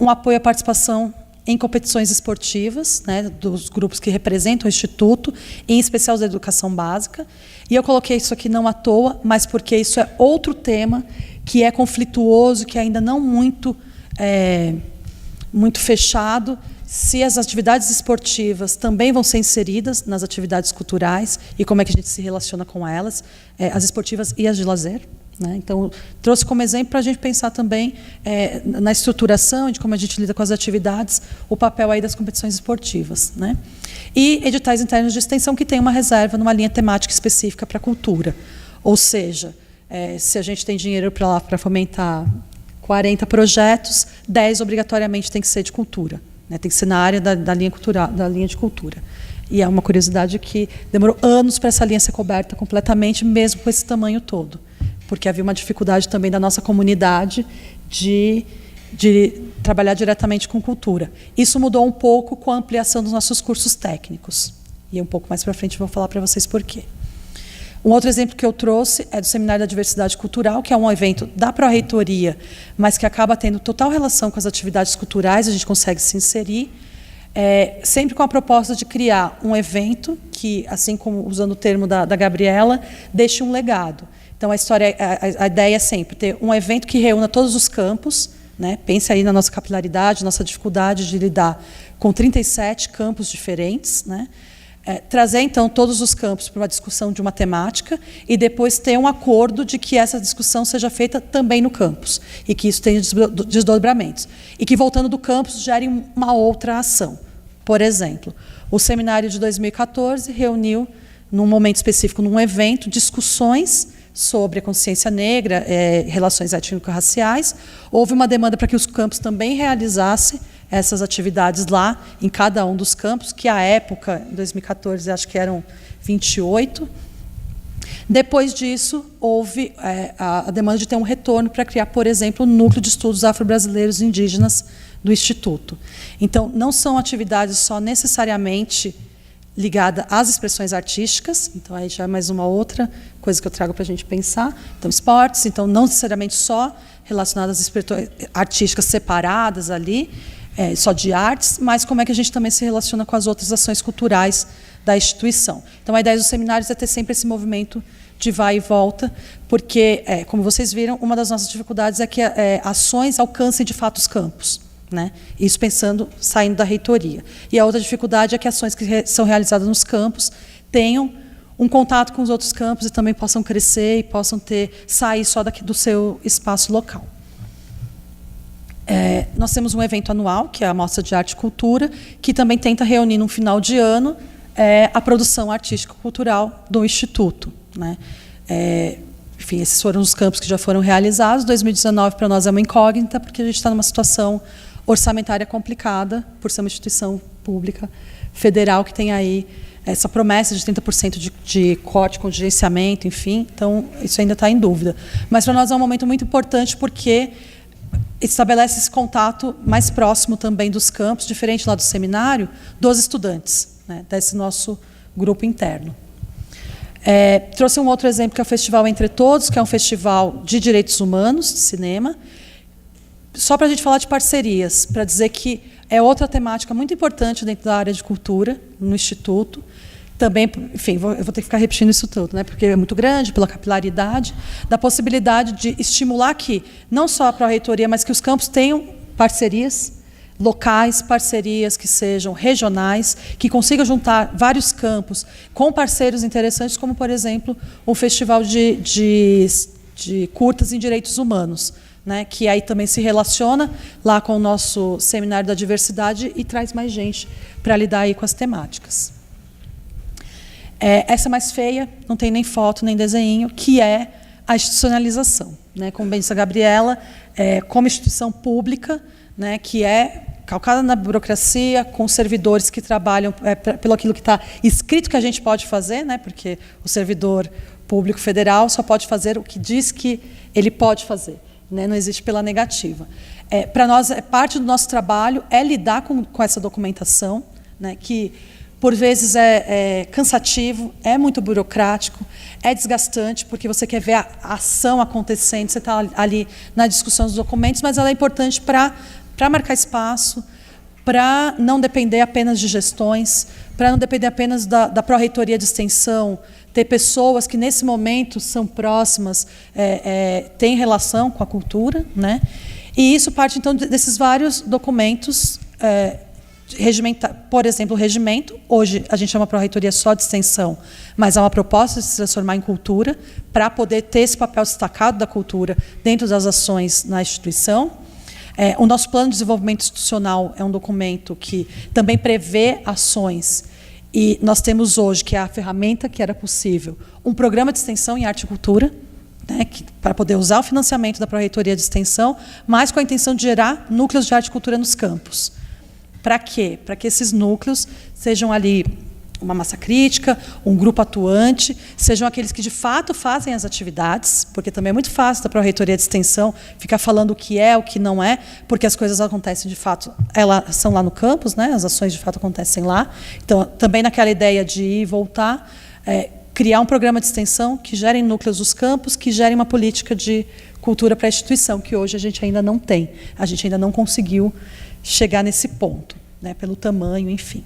Um apoio à participação em competições esportivas, né, dos grupos que representam o Instituto, em especial da educação básica. E eu coloquei isso aqui não à toa, mas porque isso é outro tema que é conflituoso, que ainda não muito fechado, se as atividades esportivas também vão ser inseridas nas atividades culturais e como é que a gente se relaciona com elas, as esportivas e as de lazer, né? Então, trouxe como exemplo para a gente pensar também na estruturação de como a gente lida com as atividades, o papel aí das competições esportivas, né? E editais internos de extensão que tem uma reserva numa linha temática específica para a cultura. Ou seja, se a gente tem dinheiro para fomentar 40 projetos, 10 obrigatoriamente tem que ser de cultura, né? Tem que ser na área da linha cultural, da linha de cultura. E é uma curiosidade que demorou anos para essa linha ser coberta completamente, mesmo com esse tamanho todo, porque havia uma dificuldade também da nossa comunidade de trabalhar diretamente com cultura. Isso mudou um pouco com a ampliação dos nossos cursos técnicos. E um pouco mais para frente eu vou falar para vocês por quê. Um outro exemplo que eu trouxe é do Seminário da Diversidade Cultural, que é um evento da Pró-Reitoria, mas que acaba tendo total relação com as atividades culturais, a gente consegue se inserir, sempre com a proposta de criar um evento que, assim como usando o termo da Gabriela, deixe um legado. Então, a ideia é sempre ter um evento que reúna todos os campos, né? Pense aí na nossa capilaridade, nossa dificuldade de lidar com 37 campos diferentes, né? Trazer, então, todos os campos para uma discussão de uma temática e depois ter um acordo de que essa discussão seja feita também no campus e que isso tenha desdobramentos. E que, voltando do campus, gere uma outra ação. Por exemplo, o seminário de 2014 reuniu, num momento específico, num evento, discussões sobre a consciência negra, relações étnico-raciais. Houve uma demanda para que os campos também realizassem essas atividades lá, em cada um dos campos, que à época, em 2014, acho que eram 28. Depois disso, houve a demanda de ter um retorno para criar, por exemplo, o Núcleo de Estudos Afro-Brasileiros e Indígenas do Instituto. Então, não são atividades só necessariamente ligadas às expressões artísticas, então aí já é mais uma outra coisa que eu trago para a gente pensar. Então, esportes, então não necessariamente só relacionadas às expressões artísticas separadas ali, só de artes, mas como é que a gente também se relaciona com as outras ações culturais da instituição. Então, a ideia dos seminários é ter sempre esse movimento de vai e volta, porque, como vocês viram, uma das nossas dificuldades é que ações alcancem de fato os campos, né? Isso saindo da reitoria. E a outra dificuldade é que ações que são realizadas nos campos tenham um contato com os outros campos e também possam crescer e possam sair só do seu espaço local. Nós temos um evento anual, que é a Mostra de Arte e Cultura, que também tenta reunir, no final de ano, a produção artístico-cultural do Instituto, né? Enfim, esses foram os campos que já foram realizados. 2019, para nós, é uma incógnita, porque a gente está numa situação orçamentária complicada, por ser uma instituição pública federal que tem aí essa promessa de 30% de corte, contingenciamento, enfim. Então, isso ainda está em dúvida. Mas, para nós, é um momento muito importante, porque estabelece esse contato mais próximo também dos campos, diferente lá do seminário, dos estudantes, né, desse nosso grupo interno. Trouxe um outro exemplo, que é o Festival Entre Todos, que é um festival de direitos humanos, de cinema, só para a gente falar de parcerias, para dizer que é outra temática muito importante dentro da área de cultura, no Instituto. Também, enfim, eu vou ter que ficar repetindo isso tudo, né, porque é muito grande, pela capilaridade, da possibilidade de estimular que, não só a Pró-Reitoria, mas que os campos tenham parcerias locais, parcerias que sejam regionais, que consigam juntar vários campos com parceiros interessantes, como, por exemplo, o Festival de Curtas em Direitos Humanos, né, que aí também se relaciona lá com o nosso Seminário da Diversidade e traz mais gente para lidar aí com as temáticas. Essa mais feia, não tem nem foto, nem desenho, que é a institucionalização, né? Como bem disse a Gabriela, como instituição pública, né, que é calcada na burocracia, com servidores que trabalham pelo aquilo que está escrito que a gente pode fazer, né, porque o servidor público federal só pode fazer o que diz que ele pode fazer, né, não existe pela negativa. Para nós, parte do nosso trabalho é lidar com essa documentação, né, que por vezes é cansativo, é muito burocrático, é desgastante, porque você quer ver a ação acontecendo, você está ali na discussão dos documentos, mas ela é importante para marcar espaço, para não depender apenas de gestões, para não depender apenas da Pró-Reitoria de Extensão, ter pessoas que, nesse momento, são próximas, têm relação com a cultura, né? E isso parte, então, desses vários documentos por exemplo, o regimento. Hoje a gente chama Pró-Reitoria só de extensão, mas há uma proposta de se transformar em cultura para poder ter esse papel destacado da cultura dentro das ações na instituição. O nosso plano de desenvolvimento institucional é um documento que também prevê ações, e nós temos hoje, que é a ferramenta que era possível, um programa de extensão em arte e cultura, né, para poder usar o financiamento da Pró-Reitoria de Extensão, mas com a intenção de gerar núcleos de arte e cultura nos campos. Para quê? Para que esses núcleos sejam ali uma massa crítica, um grupo atuante, sejam aqueles que de fato fazem as atividades, porque também é muito fácil da Pró-Reitoria de Extensão ficar falando o que é, o que não é, porque as coisas acontecem de fato, elas são lá no campus, né? As ações de fato acontecem lá. Então, também naquela ideia de ir e voltar, criar um programa de extensão que gere núcleos dos campos, que gere uma política de cultura para a instituição, que hoje a gente ainda não tem. A gente ainda não conseguiu chegar nesse ponto, né, pelo tamanho, enfim.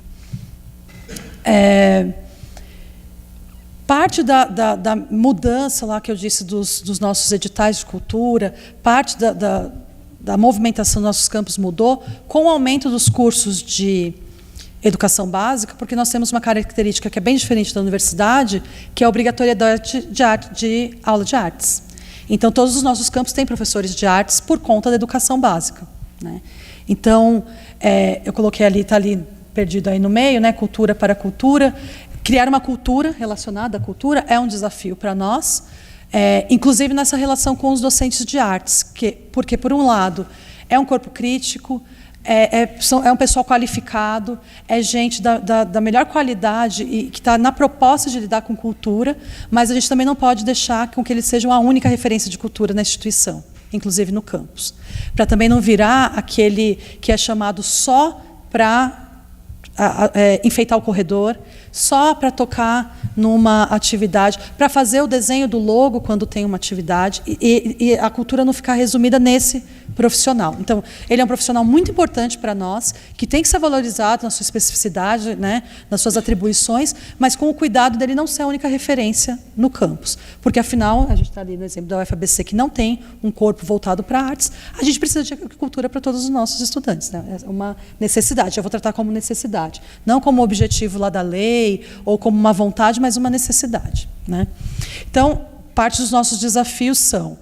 Parte da mudança lá que eu disse dos nossos editais de cultura, parte da movimentação dos nossos campos mudou com o aumento dos cursos de educação básica, porque nós temos uma característica que é bem diferente da universidade, que é a obrigatoriedade de aula de artes. Então, todos os nossos campos têm professores de artes por conta da educação básica, né? Então, eu coloquei ali, está ali perdido aí no meio, né? Cultura para cultura. Criar uma cultura relacionada à cultura é um desafio para nós, inclusive nessa relação com os docentes de artes, porque, por um lado, é um corpo crítico, é um pessoal qualificado, é gente da melhor qualidade e que está na proposta de lidar com cultura, mas a gente também não pode deixar com que eles sejam a única referência de cultura na instituição, inclusive no campus, para também não virar aquele que é chamado só para enfeitar o corredor, só para tocar numa atividade, para fazer o desenho do logo quando tem uma atividade, e a cultura não ficar resumida nesse profissional. Então, ele é um profissional muito importante para nós, que tem que ser valorizado na sua especificidade, né, nas suas atribuições, mas com o cuidado dele não ser a única referência no campus. Porque, afinal, a gente está ali no exemplo da UFABC, que não tem um corpo voltado para artes, a gente precisa de cultura para todos os nossos estudantes, né? É uma necessidade, eu vou tratar como necessidade, não como objetivo lá da lei, ou como uma vontade, mas uma necessidade, né? Então, parte dos nossos desafios são...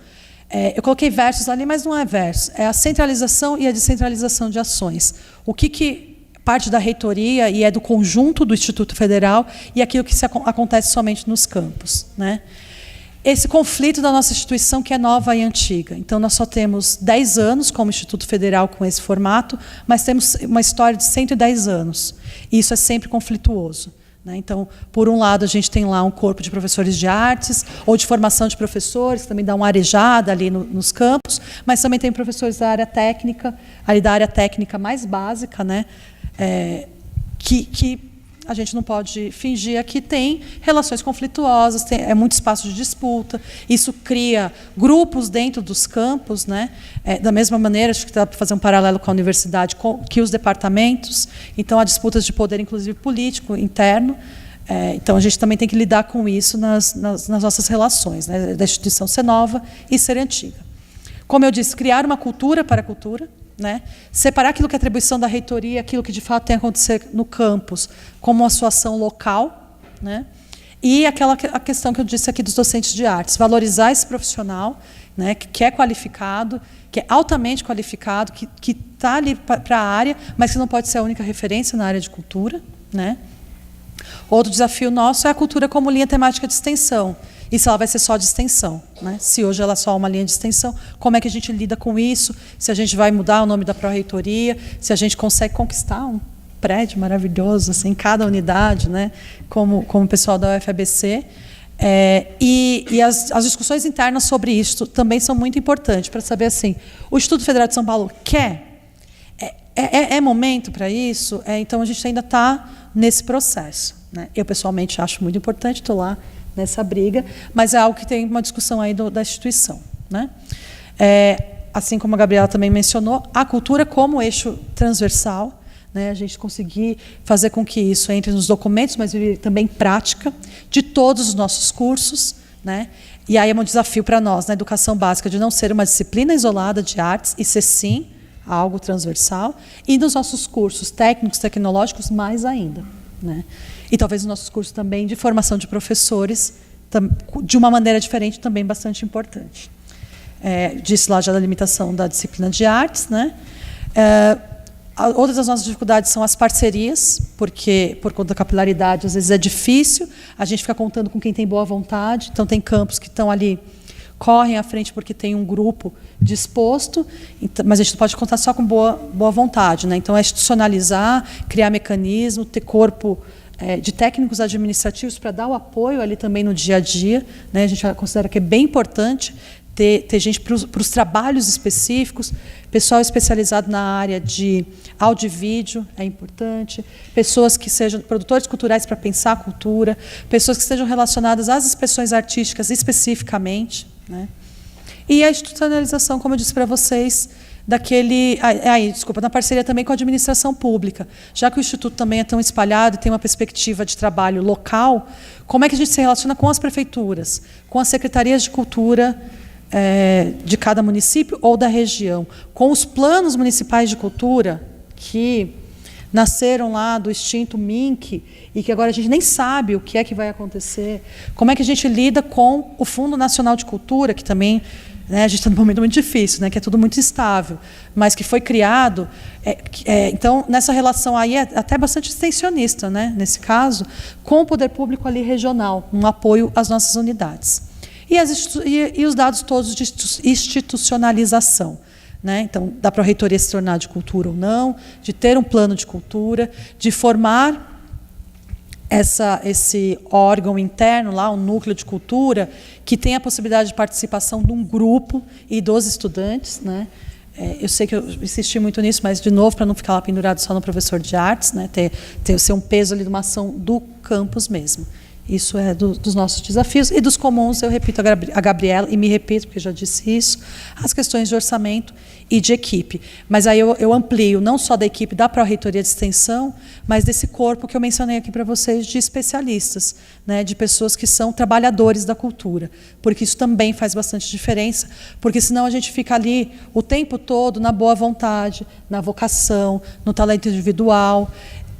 eu coloquei versos ali, mas não é verso. É a centralização e a descentralização de ações. O que parte da reitoria e é do conjunto do Instituto Federal e aquilo que acontece somente nos campos, né? Esse conflito da nossa instituição, que é nova e antiga. Então, nós só temos 10 anos como Instituto Federal com esse formato, mas temos uma história de 110 anos. E isso é sempre conflituoso, né? Então, por um lado, a gente tem lá um corpo de professores de artes, ou de formação de professores, que também dá uma arejada ali nos campos, mas também tem professores da área técnica, ali da área técnica mais básica, né? Que a gente não pode fingir que tem relações conflituosas, é muito espaço de disputa, isso cria grupos dentro dos campos, né? Da mesma maneira, acho que dá para fazer um paralelo com a universidade, que os departamentos, então há disputas de poder, inclusive político, interno, então a gente também tem que lidar com isso nas nossas relações, né? Da instituição ser nova e ser antiga. Como eu disse, criar uma cultura para a cultura, né? Separar aquilo que é atribuição da reitoria, aquilo que de fato tem a acontecer no campus, como uma sua ação local, né? E a questão que eu disse aqui dos docentes de artes, valorizar esse profissional, né, que é qualificado, que é altamente qualificado, que está ali para a área, mas que não pode ser a única referência na área de cultura, né? Outro desafio nosso é a cultura como linha temática de extensão. E se ela vai ser só de extensão, né? Se hoje ela é só uma linha de extensão, como é que a gente lida com isso? Se a gente vai mudar o nome da pró-reitoria, se a gente consegue conquistar um prédio maravilhoso assim, em cada unidade, né? Como o pessoal da UFABC. E as discussões internas sobre isso também são muito importantes para saber assim, o Instituto Federal de São Paulo quer? É momento para isso? Então a gente ainda está nesse processo, né? Eu pessoalmente acho muito importante, estou lá nessa briga, mas é algo que tem uma discussão aí da instituição, né? Assim como a Gabriela também mencionou, a cultura como eixo transversal, né? A gente conseguir fazer com que isso entre nos documentos, mas também prática de todos os nossos cursos, né? E aí é um desafio para nós, na educação básica, de não ser uma disciplina isolada de artes e ser, sim, algo transversal, e nos nossos cursos técnicos, tecnológicos, mais ainda, né? E talvez nos nossos cursos também de formação de professores, de uma maneira diferente, também bastante importante. Disse lá já da limitação da disciplina de artes, né? Outras das nossas dificuldades são as parcerias, porque, por conta da capilaridade, às vezes é difícil, a gente fica contando com quem tem boa vontade, então tem campos que estão ali, correm à frente porque tem um grupo disposto, mas a gente não pode contar só com boa vontade, né? Então, é institucionalizar, criar mecanismo, ter corpo de técnicos administrativos para dar o apoio ali também no dia a dia, né? A gente considera que é bem importante ter gente para os trabalhos específicos, pessoal especializado na área de áudio e vídeo é importante, pessoas que sejam produtores culturais para pensar a cultura, pessoas que estejam relacionadas às expressões artísticas especificamente, né? E a institucionalização, como eu disse para vocês, na parceria também com a administração pública. Já que o Instituto também é tão espalhado e tem uma perspectiva de trabalho local, como é que a gente se relaciona com as prefeituras, com as secretarias de cultura de cada município ou da região, com os planos municipais de cultura, que nasceram lá do extinto MINC, e que agora a gente nem sabe o que é que vai acontecer. Como é que a gente lida com o Fundo Nacional de Cultura, que também, né, a gente está num momento muito difícil, né, que é tudo muito instável, mas que foi criado. Então, nessa relação aí, é até bastante extensionista, né, nesse caso, com o poder público ali regional, um apoio às nossas unidades. E os dados todos de institucionalização, né? Então, da pró-reitoria se tornar de cultura ou não, de ter um plano de cultura, de formar esse órgão interno, lá, um núcleo de cultura, que tem a possibilidade de participação de um grupo e dos estudantes, né? Eu sei que eu insisti muito nisso, mas, de novo, para não ficar lá pendurado só no professor de artes, né? Ser um peso ali de uma ação do campus mesmo. Isso é dos nossos desafios. E dos comuns, eu repito a Gabriela, e me repito, porque já disse isso, as questões de orçamento e de equipe. Mas aí eu amplio, não só da equipe da pró-reitoria de extensão, mas desse corpo que eu mencionei aqui para vocês, de especialistas, né, de pessoas que são trabalhadores da cultura, porque isso também faz bastante diferença, porque senão a gente fica ali o tempo todo na boa vontade, na vocação, no talento individual.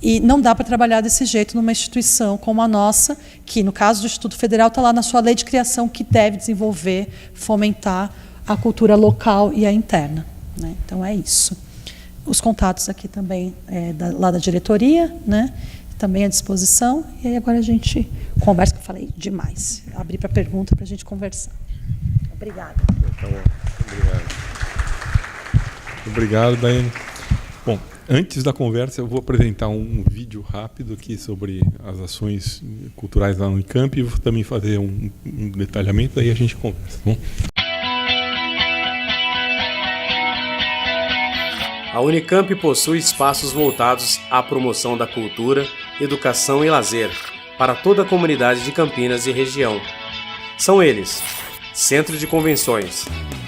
E não dá para trabalhar desse jeito numa instituição como a nossa, que, no caso do Instituto Federal, está lá na sua lei de criação, que deve desenvolver, fomentar a cultura local e a interna, né? Então, é isso. Os contatos aqui também, lá da diretoria, né? Também à disposição. E aí agora a gente conversa, que eu falei demais. Abri para pergunta para a gente conversar. Obrigada. Tá bom. Obrigado. Obrigado, Daiane. Bom, antes da conversa, eu vou apresentar um vídeo rápido aqui sobre as ações culturais lá no Unicamp e vou também fazer um detalhamento, daí a gente conversa. Tá bom? A Unicamp possui espaços voltados à promoção da cultura, educação e lazer para toda a comunidade de Campinas e região. São eles: Centro de Convenções.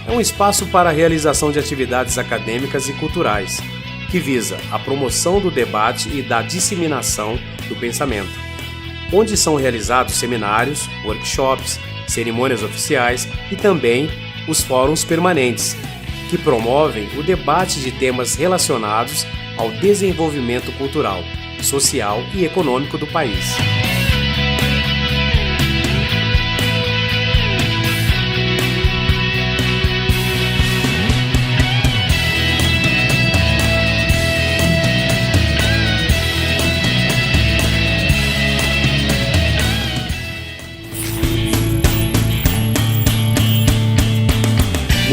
É um espaço para a realização de atividades acadêmicas e culturais, que visa a promoção do debate e da disseminação do pensamento, onde são realizados seminários, workshops, cerimônias oficiais e também os fóruns permanentes, que promovem o debate de temas relacionados ao desenvolvimento cultural, social e econômico do país.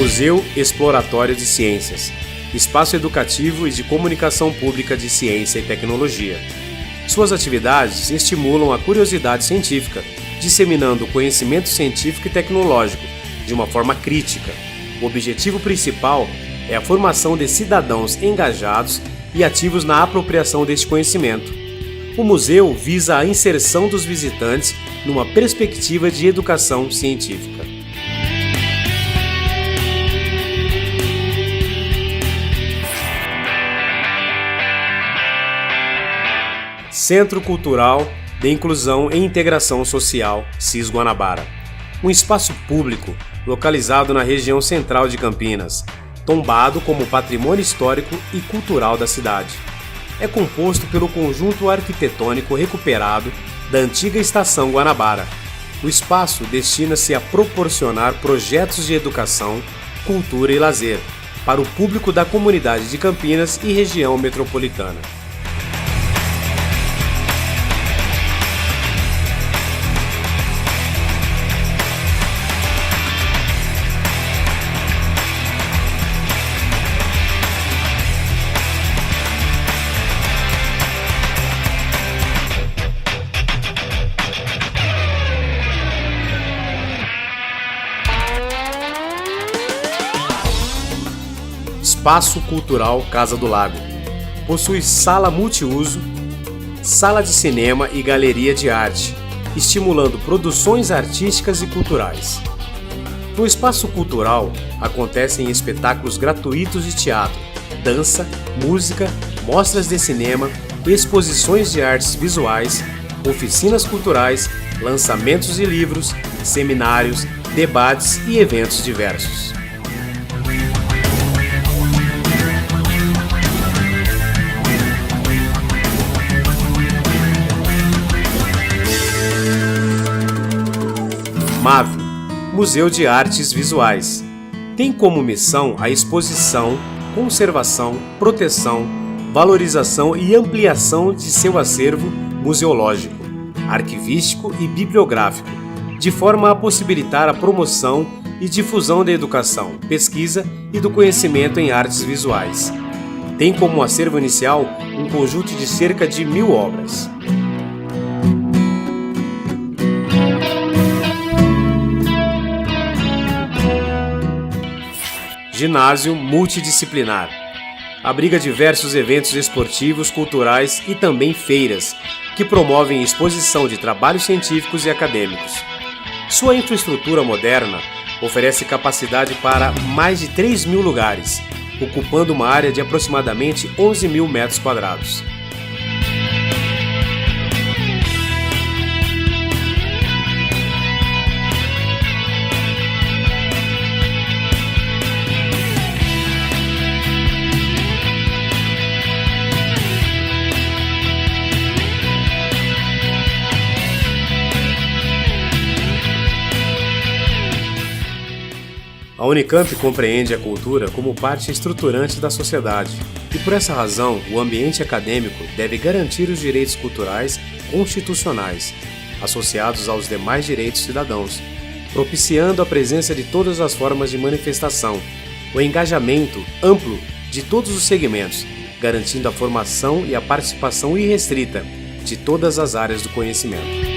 Museu Exploratório de Ciências, espaço educativo e de comunicação pública de ciência e tecnologia. Suas atividades estimulam a curiosidade científica, disseminando o conhecimento científico e tecnológico de uma forma crítica. O objetivo principal é a formação de cidadãos engajados e ativos na apropriação deste conhecimento. O museu visa a inserção dos visitantes numa perspectiva de educação científica. Centro Cultural de Inclusão e Integração Social, CIS Guanabara. Um espaço público localizado na região central de Campinas, tombado como patrimônio histórico e cultural da cidade. É composto pelo conjunto arquitetônico recuperado da antiga Estação Guanabara. O espaço destina-se a proporcionar projetos de educação, cultura e lazer para o público da comunidade de Campinas e região metropolitana. Espaço Cultural Casa do Lago. Possui sala multiuso, sala de cinema e galeria de arte, estimulando produções artísticas e culturais. No espaço cultural acontecem espetáculos gratuitos de teatro, dança, música, mostras de cinema, exposições de artes visuais, oficinas culturais, lançamentos de livros, seminários, debates e eventos diversos. MAVI, Museu de Artes Visuais. Tem como missão a exposição, conservação, proteção, valorização e ampliação de seu acervo museológico, arquivístico e bibliográfico, de forma a possibilitar a promoção e difusão da educação, pesquisa e do conhecimento em artes visuais. Tem como acervo inicial um conjunto de cerca de 1000 obras. Ginásio multidisciplinar. Abriga diversos eventos esportivos, culturais e também feiras, que promovem exposição de trabalhos científicos e acadêmicos. Sua infraestrutura moderna oferece capacidade para mais de 3.000 lugares, ocupando uma área de aproximadamente 11.000 metros quadrados. A Unicamp compreende a cultura como parte estruturante da sociedade e, por essa razão, o ambiente acadêmico deve garantir os direitos culturais constitucionais, associados aos demais direitos cidadãos, propiciando a presença de todas as formas de manifestação, o engajamento amplo de todos os segmentos, garantindo a formação e a participação irrestrita de todas as áreas do conhecimento.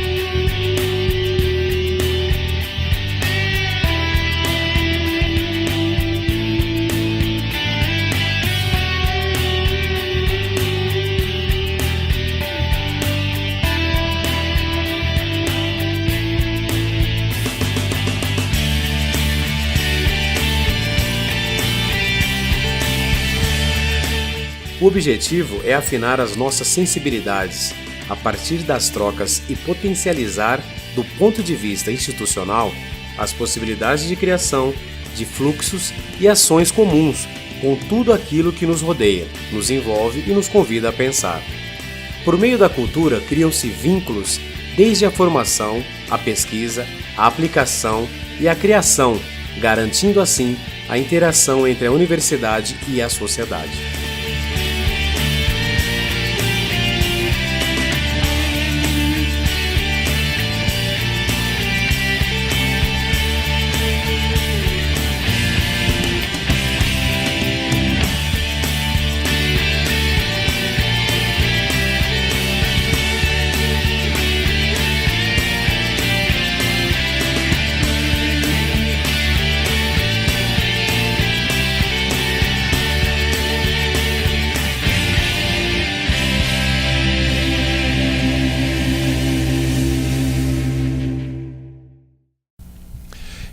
O objetivo é afinar as nossas sensibilidades, a partir das trocas e potencializar, do ponto de vista institucional, as possibilidades de criação, de fluxos e ações comuns com tudo aquilo que nos rodeia, nos envolve e nos convida a pensar. Por meio da cultura, criam-se vínculos desde a formação, a pesquisa, a aplicação e a criação, garantindo assim a interação entre a universidade e a sociedade.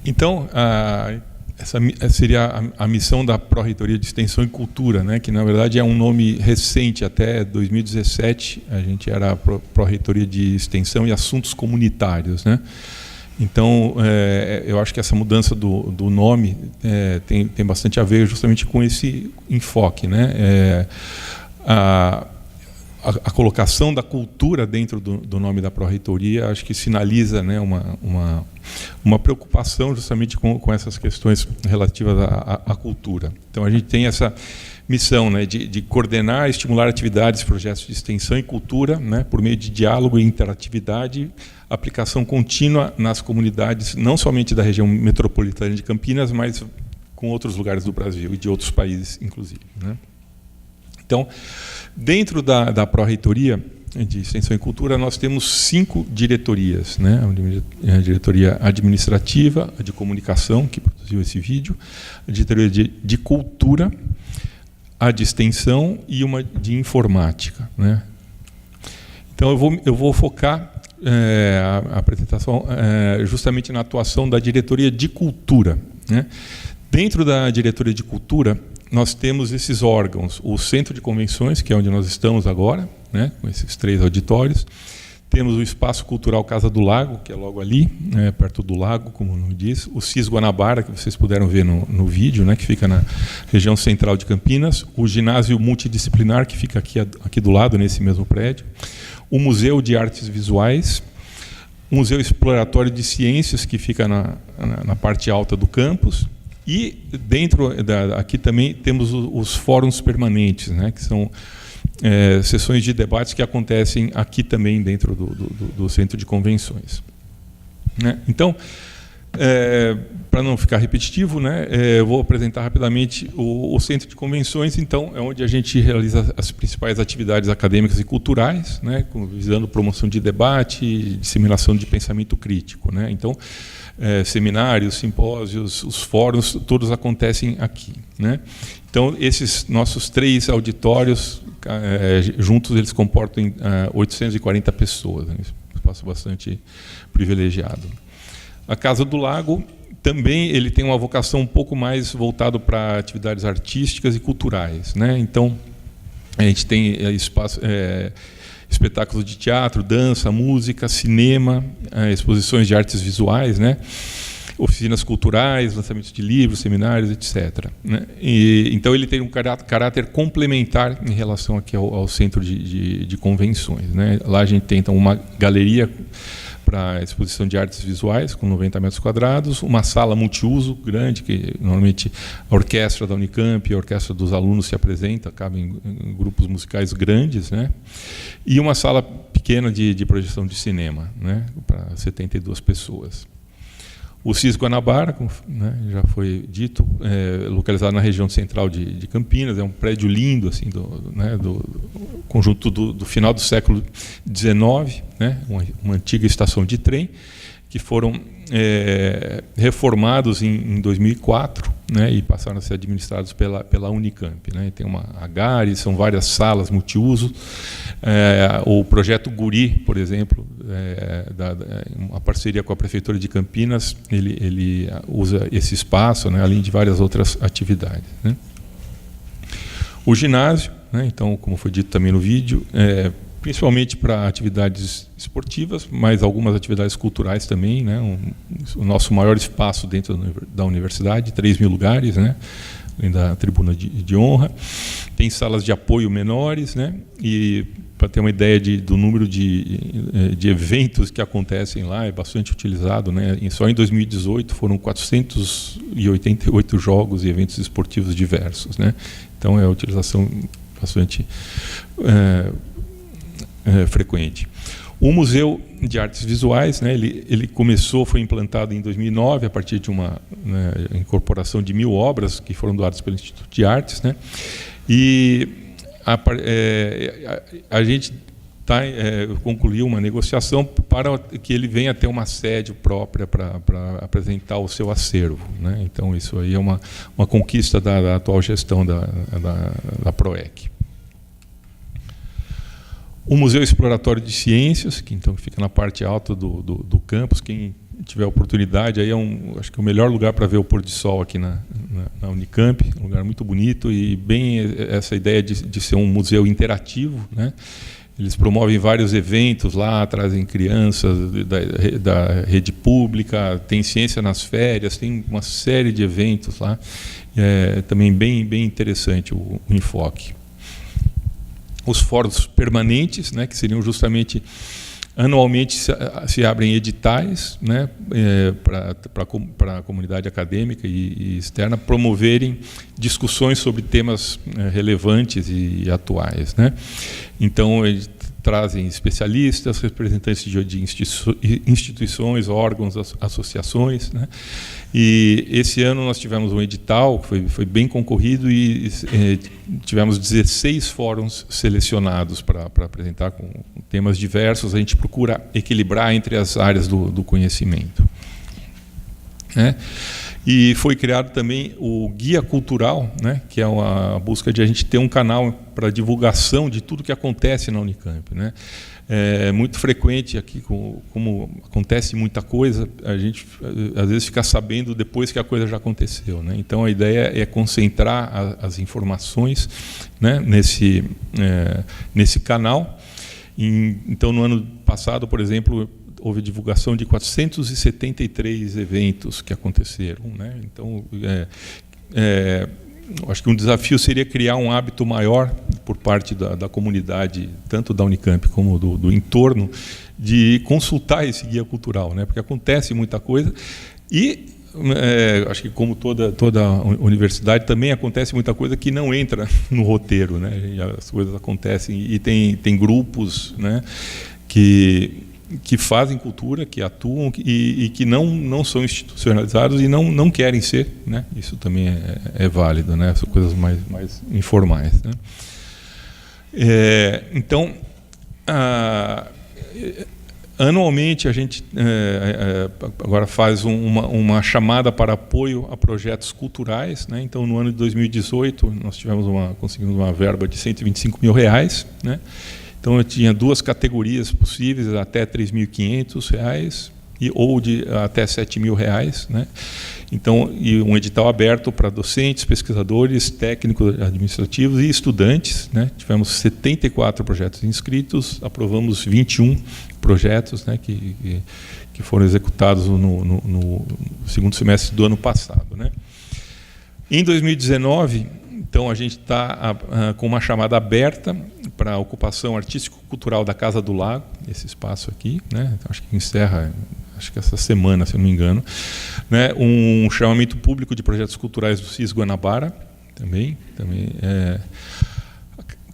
Então, essa seria a missão da Pró-Reitoria de Extensão e Cultura, né, que na verdade é um nome recente. Até 2017 a gente era a Pró-Reitoria de Extensão e Assuntos Comunitários, né? Então, eu acho que essa mudança do nome tem bastante a ver justamente com esse enfoque, né? A colocação da cultura dentro do nome da Pró-Reitoria, acho que sinaliza, né, uma preocupação justamente com essas questões relativas à cultura. Então, a gente tem essa missão, né, de coordenar e estimular atividades, projetos de extensão e cultura, né, por meio de diálogo e interatividade, aplicação contínua nas comunidades, não somente da região metropolitana de Campinas, mas com outros lugares do Brasil e de outros países, inclusive, né? Então, dentro da Pró-Reitoria de Extensão e Cultura, nós temos 5 diretorias, né? A diretoria administrativa, a de comunicação, que produziu esse vídeo, a diretoria de cultura, a de extensão e uma de informática, né? Então, eu vou focar a apresentação justamente na atuação da diretoria de cultura, né? Dentro da diretoria de cultura, nós temos esses órgãos: o Centro de Convenções, que é onde nós estamos agora, né, com esses 3 auditórios. Temos o Espaço Cultural Casa do Lago, que é logo ali, perto do lago, como o nome diz. O CIS Guanabara, que vocês puderam ver no vídeo, né, que fica na região central de Campinas. O Ginásio Multidisciplinar, que fica aqui do lado, nesse mesmo prédio. O Museu de Artes Visuais. O Museu Exploratório de Ciências, que fica na parte alta do campus. E dentro aqui também temos os fóruns permanentes, né, que são sessões de debates que acontecem aqui também dentro do Centro de Convenções, né? Então, para não ficar repetitivo, né, eu vou apresentar rapidamente o Centro de Convenções. Então, é onde a gente realiza as principais atividades acadêmicas e culturais, né, visando promoção de debate e disseminação de pensamento crítico, né? Então, seminários, simpósios, os fóruns, todos acontecem aqui, né? Então, esses nossos 3 auditórios, juntos, eles comportam 840 pessoas, né? Um espaço bastante privilegiado. A Casa do Lago também ele tem uma vocação um pouco mais voltado para atividades artísticas e culturais, né? Então, a gente tem espaço, espetáculos de teatro, dança, música, cinema, exposições de artes visuais, né? Oficinas culturais, lançamentos de livros, seminários, etc., né? Então, ele tem um caráter complementar em relação aqui ao Centro de Convenções, né? Lá a gente tem então uma galeria para exposição de artes visuais, com 90 metros quadrados, uma sala multiuso grande, que normalmente a orquestra da Unicamp e a orquestra dos alunos se apresenta, cabem em grupos musicais grandes, né? E uma sala pequena de projeção de cinema, né, para 72 pessoas. O CIS Guanabara, né, já foi dito, localizado na região central de Campinas, é um prédio lindo, assim, do conjunto do final do século XIX, né, uma antiga estação de trem, que foram reformados em 2004, né, e passaram a ser administrados pela Unicamp, né? Tem uma Agares, são várias salas multiuso. O projeto Guri, por exemplo, uma parceria com a Prefeitura de Campinas, ele usa esse espaço, né, além de várias outras atividades, né? O ginásio, né, então, como foi dito também no vídeo, principalmente para atividades esportivas, mas algumas atividades culturais também, né? O nosso maior espaço dentro da universidade, 3.000 lugares, né? Além da tribuna de honra. Tem salas de apoio menores, né? E para ter uma ideia do número de eventos que acontecem lá, é bastante utilizado, né? E só em 2018 foram 488 jogos e eventos esportivos diversos, né? Então é a utilização bastante frequente. O Museu de Artes Visuais, né, ele foi implantado em 2009 a partir de uma incorporação de 1.000 obras que foram doadas pelo Instituto de Artes, né? E a gente concluiu uma negociação para que ele venha ter uma sede própria para apresentar o seu acervo, né? Então isso aí é uma conquista da atual gestão da PROEC. O Museu Exploratório de Ciências, que então fica na parte alta do campus, quem tiver oportunidade, aí acho que é o melhor lugar para ver o pôr do sol aqui na Unicamp, um lugar muito bonito e bem essa ideia de ser um museu interativo, né? Eles promovem vários eventos lá, trazem crianças da rede pública, tem ciência nas férias, tem uma série de eventos lá, também bem interessante o enfoque. Os fóruns permanentes, né, que seriam justamente anualmente se abrem editais, né, para a comunidade acadêmica e externa promoverem discussões sobre temas relevantes e atuais, né? Então eles trazem especialistas, representantes de instituições, órgãos, associações, né? E esse ano nós tivemos um edital que foi bem concorrido e tivemos 16 fóruns selecionados para apresentar com temas diversos. A gente procura equilibrar entre as áreas do conhecimento, né? E foi criado também o Guia Cultural, né, que é a busca de a gente ter um canal para divulgação de tudo que acontece na Unicamp, né? É muito frequente aqui, como acontece muita coisa, a gente às vezes fica sabendo depois que a coisa já aconteceu, né? Então a ideia é concentrar as informações, né, nesse canal. Então no ano passado, por exemplo, houve divulgação de 473 eventos que aconteceram, né? Então, acho que um desafio seria criar um hábito maior por parte da comunidade, tanto da Unicamp como do entorno, de consultar esse guia cultural, né? Porque acontece muita coisa e acho que como toda universidade também acontece muita coisa que não entra no roteiro, né? As coisas acontecem e tem grupos, né, que fazem cultura, que atuam e que não são institucionalizados e não querem ser, né? Isso também é válido, né? São coisas mais informais, né? Então, anualmente a gente agora faz uma chamada para apoio a projetos culturais, né? Então, no ano de 2018 nós conseguimos uma verba de R$125 mil, né? Então, eu tinha duas categorias possíveis, até R$3.500 ou de até R$7.000, né? Então, e um edital aberto para docentes, pesquisadores, técnicos administrativos e estudantes, né? Tivemos 74 projetos inscritos, aprovamos 21 projetos, né, que foram executados no segundo semestre do ano passado, né? Em 2019, então, a gente está com uma chamada aberta para a ocupação artístico-cultural da Casa do Lago, esse espaço aqui, né? Então, acho que encerra, essa semana, se eu não me engano, né? Um chamamento público de projetos culturais do CIS Guanabara, também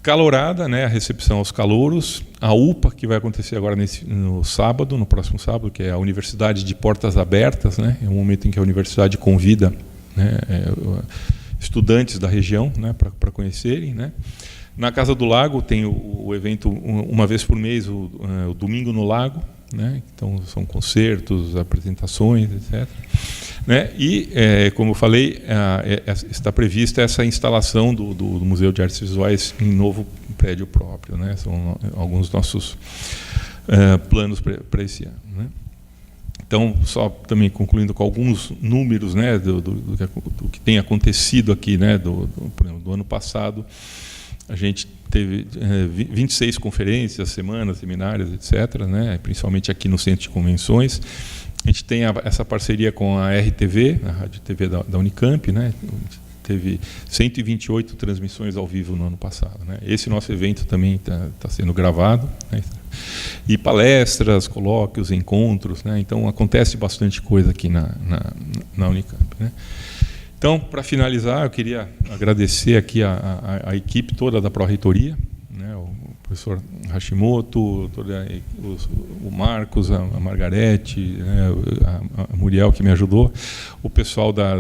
calorada, né? A recepção aos calouros, a UPA, que vai acontecer agora no próximo sábado, que é a Universidade de Portas Abertas, né? É um momento em que a universidade convida, né, estudantes da região, né, para conhecerem, né? Na Casa do Lago tem o evento uma vez por mês, o Domingo no Lago, né? Então são concertos, apresentações, etc., né? E como eu falei, está prevista essa instalação do Museu de Artes Visuais em novo prédio próprio, né? São alguns dos nossos planos para esse ano, né? Então, só também concluindo com alguns números, né, do que tem acontecido aqui, né, por exemplo, do ano passado, A gente teve 26 conferências, semanas, seminários, etc., né? Principalmente aqui no Centro de Convenções. A gente tem essa parceria com a RTV, a Rádio TV da Unicamp, né? Teve 128 transmissões ao vivo no ano passado, né? Esse nosso evento também está sendo gravado, né? E palestras, colóquios, encontros, né? Então acontece bastante coisa aqui na Unicamp, né? Então, para finalizar, eu queria agradecer aqui a equipe toda da Pró-Reitoria, né? O professor Hashimoto, o Marcos, a Margarete, né? a Muriel, que me ajudou, o pessoal da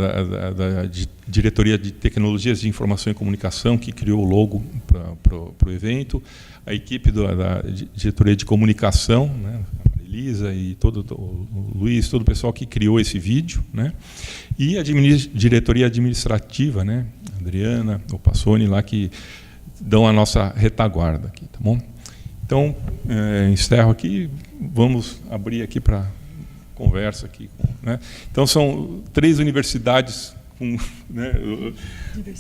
Diretoria de Tecnologias de Informação e Comunicação, que criou o logo para o evento, a equipe da Diretoria de Comunicação, né? Elisa e o Luiz, todo o pessoal que criou esse vídeo, né? E a diretoria administrativa, né? A Adriana, o Passoni lá, que dão a nossa retaguarda aqui, tá bom? Então, encerro aqui, vamos abrir aqui para conversa aqui, né? Então são 3 universidades com, né,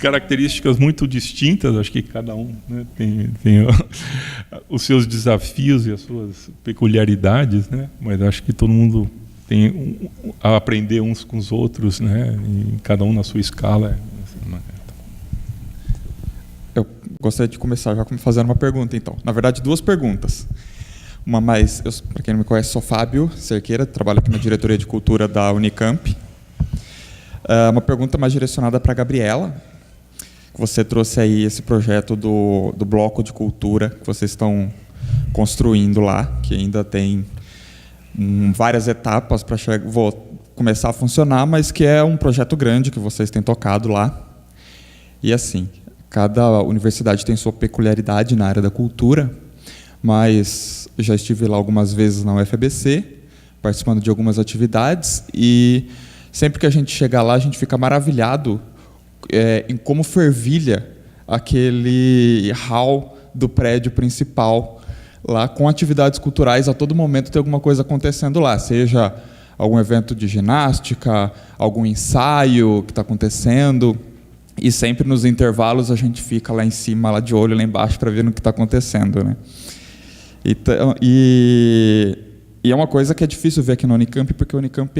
características muito distintas, acho que cada um, né, tem os seus desafios e as suas peculiaridades, né, mas acho que todo mundo tem a aprender uns com os outros, né, e cada um na sua escala. Eu gostaria de começar já fazendo uma pergunta, então. Na verdade, 2 perguntas. Uma mais, para quem não me conhece, sou Fábio Cerqueira, trabalho aqui na Diretoria de Cultura da Unicamp. Uma pergunta mais direcionada para a Gabriela, que você trouxe aí esse projeto do bloco de cultura que vocês estão construindo lá, que ainda tem várias etapas para começar a funcionar, mas que é um projeto grande que vocês têm tocado lá. E assim, cada universidade tem sua peculiaridade na área da cultura, mas já estive lá algumas vezes na UFABC, participando de algumas atividades, e sempre que a gente chega lá, a gente fica maravilhado em como fervilha aquele hall do prédio principal, lá com atividades culturais. A todo momento tem alguma coisa acontecendo lá, seja algum evento de ginástica, algum ensaio que está acontecendo, e sempre nos intervalos a gente fica lá em cima, lá de olho lá embaixo, para ver o que está acontecendo, né? Então, e é uma coisa que é difícil ver aqui na Unicamp, porque a Unicamp,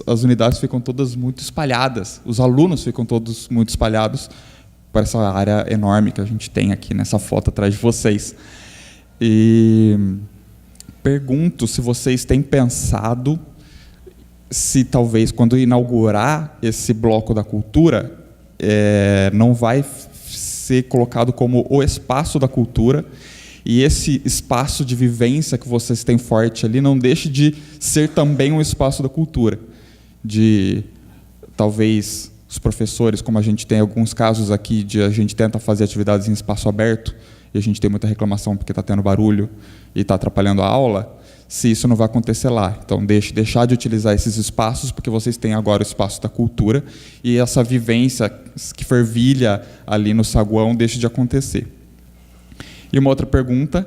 as unidades ficam todas muito espalhadas, os alunos ficam todos muito espalhados para essa área enorme que a gente tem aqui nessa foto atrás de vocês. E pergunto se vocês têm pensado se talvez, quando inaugurar esse bloco da cultura, não vai ser colocado como o espaço da cultura, e esse espaço de vivência que vocês têm forte ali não deixe de ser também um espaço da cultura. De, talvez, os professores, como a gente tem alguns casos aqui, de a gente tenta fazer atividades em espaço aberto, e a gente tem muita reclamação porque está tendo barulho e está atrapalhando a aula, se isso não vai acontecer lá. Então, deixar de utilizar esses espaços, porque vocês têm agora o espaço da cultura, e essa vivência que fervilha ali no saguão deixe de acontecer. E uma outra pergunta,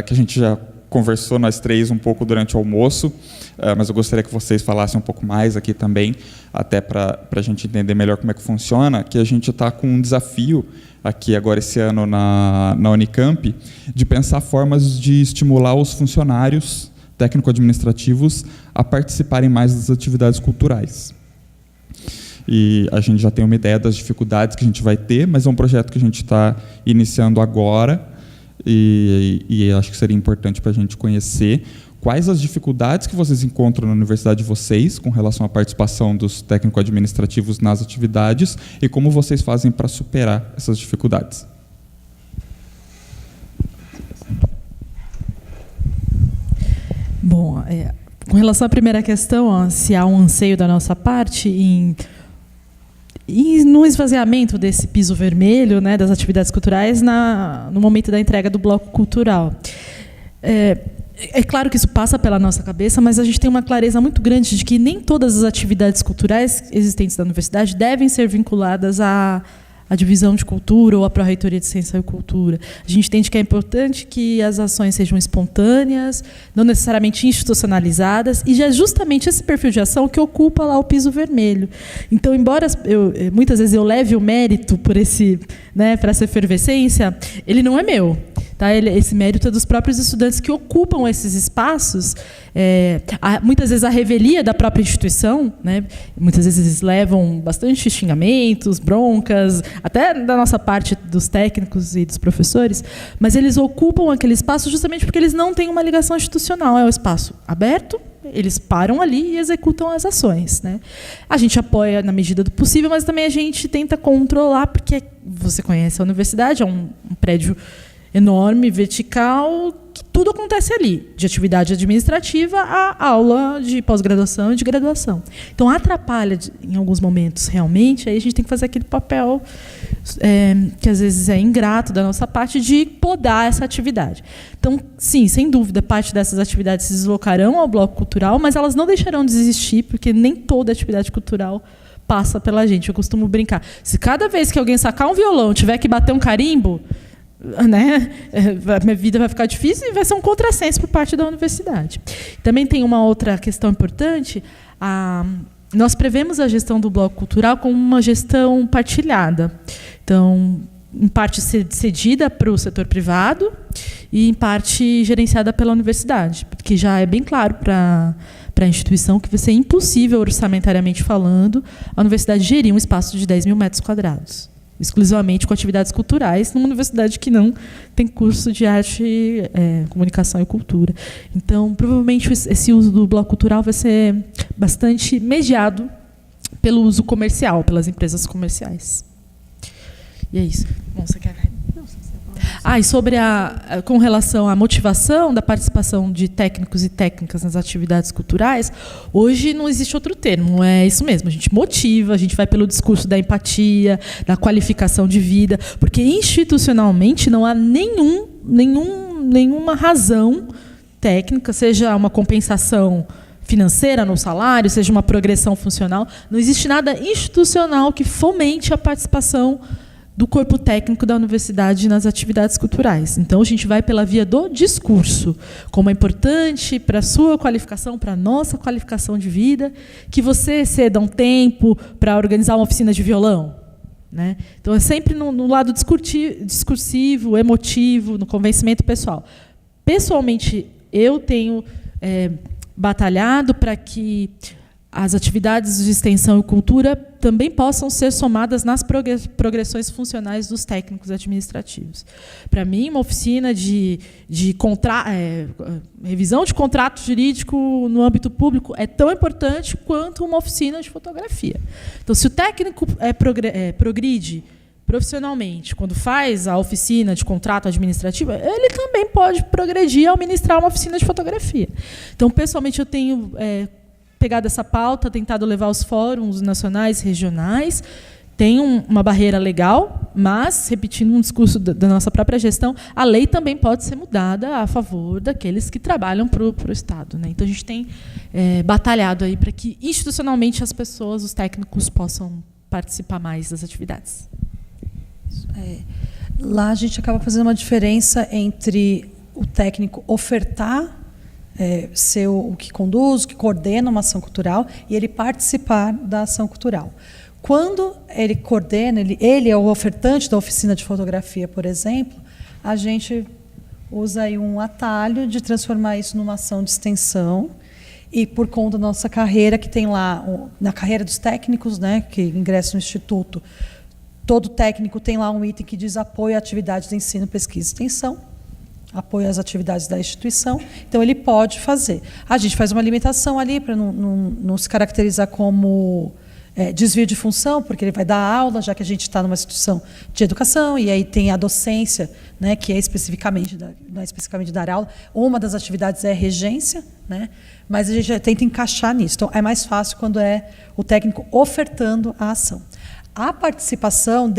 que a gente já conversou nós 3 um pouco durante o almoço, mas eu gostaria que vocês falassem um pouco mais aqui também, até para a gente entender melhor como é que funciona, que a gente está com um desafio aqui agora esse ano na Unicamp, de pensar formas de estimular os funcionários técnico-administrativos a participarem mais das atividades culturais. E a gente já tem uma ideia das dificuldades que a gente vai ter, mas é um projeto que a gente está iniciando agora, e acho que seria importante para a gente conhecer quais as dificuldades que vocês encontram na universidade de vocês com relação à participação dos técnico-administrativos nas atividades e como vocês fazem para superar essas dificuldades. Bom, com relação à primeira questão, se há um anseio da nossa parte e no esvaziamento desse piso vermelho, né, das atividades culturais no momento da entrega do bloco cultural. É claro que isso passa pela nossa cabeça, mas a gente tem uma clareza muito grande de que nem todas as atividades culturais existentes da universidade devem ser vinculadas a divisão de cultura ou a Pró-Reitoria de Extensão e Cultura. A gente entende que é importante que as ações sejam espontâneas, não necessariamente institucionalizadas, e já é justamente esse perfil de ação que ocupa lá o piso vermelho. Então, embora muitas vezes eu leve o mérito por para essa efervescência, ele não é meu. Tá? Esse mérito é dos próprios estudantes que ocupam esses espaços, muitas vezes a revelia da própria instituição, né? Muitas vezes eles levam bastante xingamentos, broncas, até da nossa parte dos técnicos e dos professores, mas eles ocupam aquele espaço justamente porque eles não têm uma ligação institucional, é um espaço aberto, eles param ali e executam as ações, né? A gente apoia na medida do possível, mas também a gente tenta controlar, porque você conhece a universidade, é um prédio enorme, vertical, que tudo acontece ali, de atividade administrativa a aula de pós-graduação e de graduação. Então, atrapalha em alguns momentos, realmente, aí a gente tem que fazer aquele papel que às vezes é ingrato da nossa parte, de podar essa atividade. Então, sim, sem dúvida, parte dessas atividades se deslocarão ao bloco cultural, mas elas não deixarão de existir, porque nem toda atividade cultural passa pela gente. Eu costumo brincar. Se cada vez que alguém sacar um violão tiver que bater um carimbo, né, a minha vida vai ficar difícil e vai ser um contrassenso por parte da universidade. Também tem uma outra questão importante. Nós prevemos a gestão do bloco cultural como uma gestão partilhada. Então, em parte cedida para o setor privado e em parte gerenciada pela universidade, porque já é bem claro para a instituição que vai ser impossível, orçamentariamente falando, a universidade gerir um espaço de 10 mil metros quadrados, exclusivamente com atividades culturais, numa universidade que não tem curso de arte, comunicação e cultura. Então, provavelmente, esse uso do bloco cultural vai ser bastante mediado pelo uso comercial, pelas empresas comerciais. E é isso. Bom, você quer... E sobre com relação à motivação da participação de técnicos e técnicas nas atividades culturais, hoje não existe outro termo, é isso mesmo, a gente motiva, a gente vai pelo discurso da empatia, da qualificação de vida, porque institucionalmente não há nenhuma razão técnica, seja uma compensação financeira no salário, seja uma progressão funcional, não existe nada institucional que fomente a participação do corpo técnico da universidade nas atividades culturais. Então, a gente vai pela via do discurso, como é importante para a sua qualificação, para a nossa qualificação de vida, que você ceda um tempo para organizar uma oficina de violão, né? Então, é sempre no lado discursivo, emotivo, no convencimento pessoal. Pessoalmente, eu tenho batalhado para que as atividades de extensão e cultura também possam ser somadas nas progressões funcionais dos técnicos administrativos. Para mim, uma oficina de revisão de contrato jurídico no âmbito público é tão importante quanto uma oficina de fotografia. Então, se o técnico progride profissionalmente, quando faz a oficina de contrato administrativo, ele também pode progredir ao ministrar uma oficina de fotografia. Então, pessoalmente, eu tenho pegado essa pauta, tentado levar aos fóruns nacionais e regionais. Tem uma barreira legal, mas, repetindo um discurso da nossa própria gestão, a lei também pode ser mudada a favor daqueles que trabalham para o Estado, né? Então, a gente tem batalhado aí para que, institucionalmente, as pessoas, os técnicos, possam participar mais das atividades. Lá a gente acaba fazendo uma diferença entre o técnico ofertar, ser o que conduz, o que coordena uma ação cultural, e ele participar da ação cultural. Quando ele coordena, ele é o ofertante da oficina de fotografia, por exemplo, a gente usa aí um atalho de transformar isso numa ação de extensão, e por conta da nossa carreira, que tem lá, na carreira dos técnicos, né, que ingressam no Instituto, todo técnico tem lá um item que diz apoio a atividades de ensino, pesquisa e extensão, apoio às atividades da instituição, então ele pode fazer. A gente faz uma limitação ali para não se caracterizar como desvio de função, porque ele vai dar aula, já que a gente está numa instituição de educação, e aí tem a docência, né, que é especificamente dar aula. Uma das atividades é regência, né, mas a gente já tenta encaixar nisso. Então, é mais fácil quando é o técnico ofertando a ação. A participação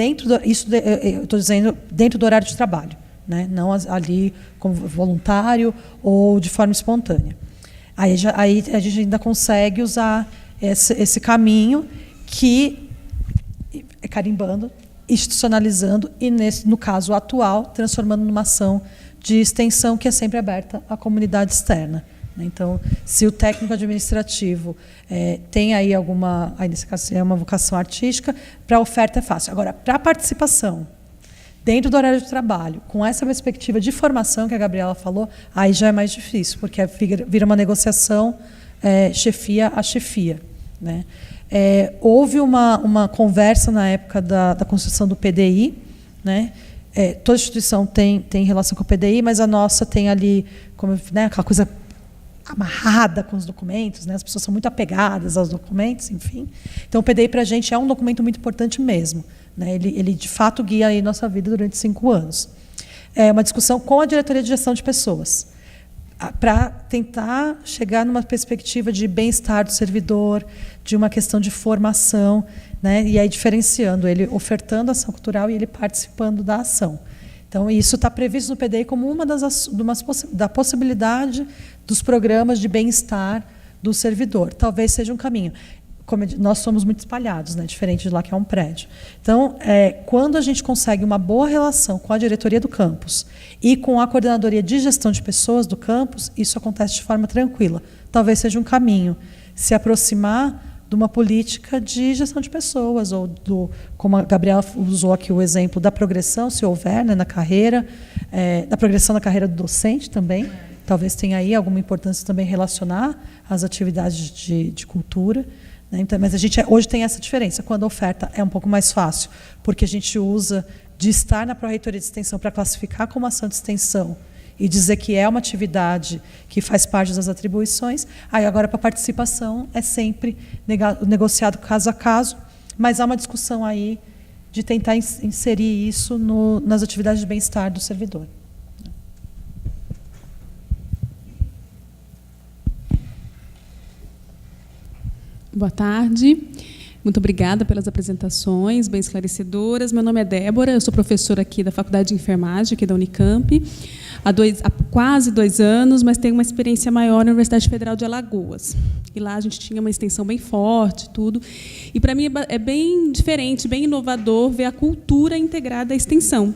estou dizendo, dentro do horário de trabalho, né? Não ali como voluntário ou de forma espontânea. Aí a gente ainda consegue usar esse caminho que é carimbando, institucionalizando e, no caso atual, transformando numa ação de extensão que é sempre aberta à comunidade externa. Então, se o técnico administrativo tem aí aí nesse caso é uma vocação artística, para a oferta é fácil. Agora, para a participação, dentro do horário de trabalho, com essa perspectiva de formação que a Gabriela falou, aí já é mais difícil, porque vira uma negociação chefia a chefia, né? Houve uma conversa na época da construção do PDI, né? Toda instituição tem relação com o PDI, mas a nossa tem ali aquela coisa amarrada com os documentos, né? As pessoas são muito apegadas aos documentos, enfim. Então, o PDI para a gente é um documento muito importante mesmo, né? Ele de fato guia aí nossa vida durante 5 anos. É uma discussão com a diretoria de gestão de pessoas, para tentar chegar numa perspectiva de bem-estar do servidor, de uma questão de formação, né? E aí diferenciando, ele ofertando ação cultural e ele participando da ação. Então, isso está previsto no PDI como uma da possibilidade dos programas de bem-estar do servidor. Talvez seja um caminho. Como nós somos muito espalhados, né? Diferente de lá, que é um prédio. Então, quando a gente consegue uma boa relação com a diretoria do campus e com a coordenadoria de gestão de pessoas do campus, isso acontece de forma tranquila. Talvez seja um caminho se aproximar de uma política de gestão de pessoas, ou como a Gabriela usou aqui o exemplo da progressão, se houver, né, na carreira, da progressão na carreira do docente também. Talvez tenha aí alguma importância também relacionar as atividades de cultura. Então, mas a gente hoje tem essa diferença. Quando a oferta é um pouco mais fácil, porque a gente usa de estar na Pró-Reitoria de Extensão para classificar como ação de extensão e dizer que é uma atividade que faz parte das atribuições. Aí agora, para a participação, é sempre negociado caso a caso, mas há uma discussão aí de tentar inserir isso nas atividades de bem-estar do servidor. Boa tarde. Muito obrigada pelas apresentações, bem esclarecedoras. Meu nome é Débora, eu sou professora aqui da Faculdade de Enfermagem, aqui da Unicamp, há quase 2 anos, mas tenho uma experiência maior na Universidade Federal de Alagoas. E lá a gente tinha uma extensão bem forte, tudo. E, para mim, é bem diferente, bem inovador ver a cultura integrada à extensão.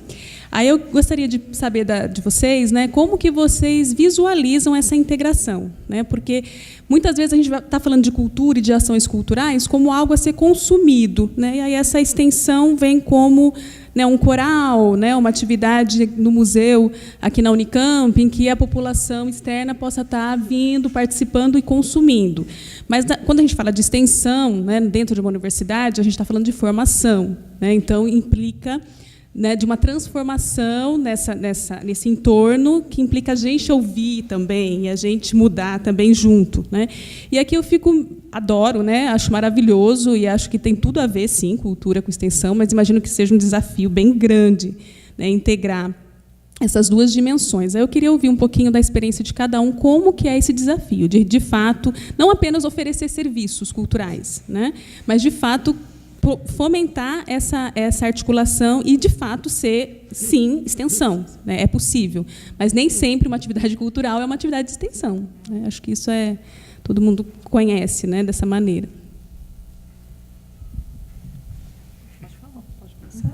Aí eu gostaria de saber de vocês, né, como que vocês visualizam essa integração, né? Porque muitas vezes a gente está falando de cultura e de ações culturais como algo a ser consumido, né? E aí essa extensão vem como, né, um coral, né, uma atividade no museu aqui na Unicamp, em que a população externa possa estar vindo, participando e consumindo. Mas quando a gente fala de extensão, né, dentro de uma universidade, a gente está falando de formação, né? Então implica, né, de uma transformação nesse entorno, que implica a gente ouvir também e a gente mudar também junto, né? E aqui eu adoro, né, acho maravilhoso e acho que tem tudo a ver, sim, cultura com extensão, mas imagino que seja um desafio bem grande, né, integrar essas 2 dimensões. Aí eu queria ouvir um pouquinho da experiência de cada um, como que é esse desafio de fato, não apenas oferecer serviços culturais, né, mas, de fato, fomentar essa articulação e, de fato, ser, sim, extensão, né? É possível, mas nem sempre uma atividade cultural é uma atividade de extensão, né? Acho que isso todo mundo conhece, né, dessa maneira. Pode passar.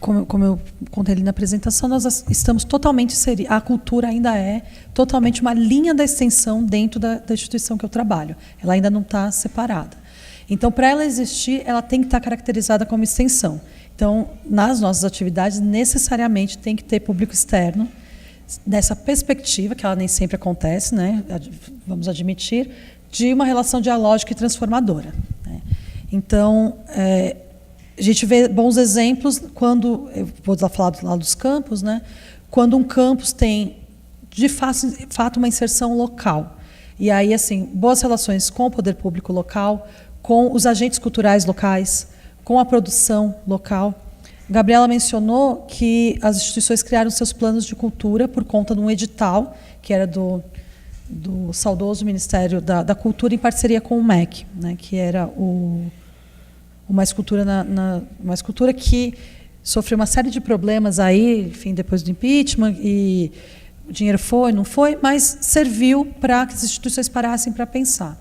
Como eu contei ali na apresentação, nós estamos totalmente inseridos. A cultura ainda é totalmente uma linha da extensão dentro da instituição que eu trabalho. Ela ainda não está separada. Então, para ela existir, ela tem que estar caracterizada como extensão. Então, nas nossas atividades, necessariamente tem que ter público externo, nessa perspectiva, que ela nem sempre acontece, né, vamos admitir, de uma relação dialógica e transformadora, né? Então, a gente vê bons exemplos quando, eu vou falar do lado dos campos, né, quando um campus tem, de fato, uma inserção local. E aí, assim, boas relações com o poder público local, com os agentes culturais locais, com a produção local. Gabriela mencionou que as instituições criaram seus planos de cultura por conta de um edital, que era do saudoso Ministério da Cultura, em parceria com o MEC, né, que era uma escultura, uma escultura que sofreu uma série de problemas aí, enfim, depois do impeachment, e o dinheiro foi, não foi, mas serviu para que as instituições parassem para pensar.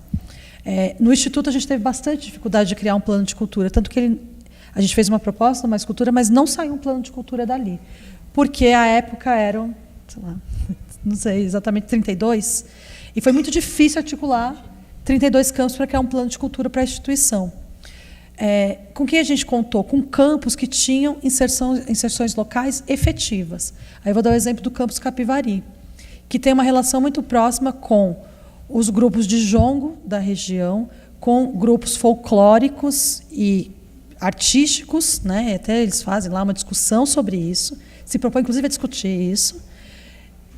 No Instituto, a gente teve bastante dificuldade de criar um plano de cultura, tanto que a gente fez uma proposta, mais cultura, mas não saiu um plano de cultura dali, porque a época eram, sei lá, não sei exatamente, 32, e foi muito difícil articular 32 campos para criar um plano de cultura para a instituição. Com quem a gente contou? Com campos que tinham inserções locais efetivas. Aí eu vou dar o exemplo do campus Capivari, que tem uma relação muito próxima com os grupos de jongo da região, com grupos folclóricos e artísticos, né? Até eles fazem lá uma discussão sobre isso, se propõe inclusive a discutir isso.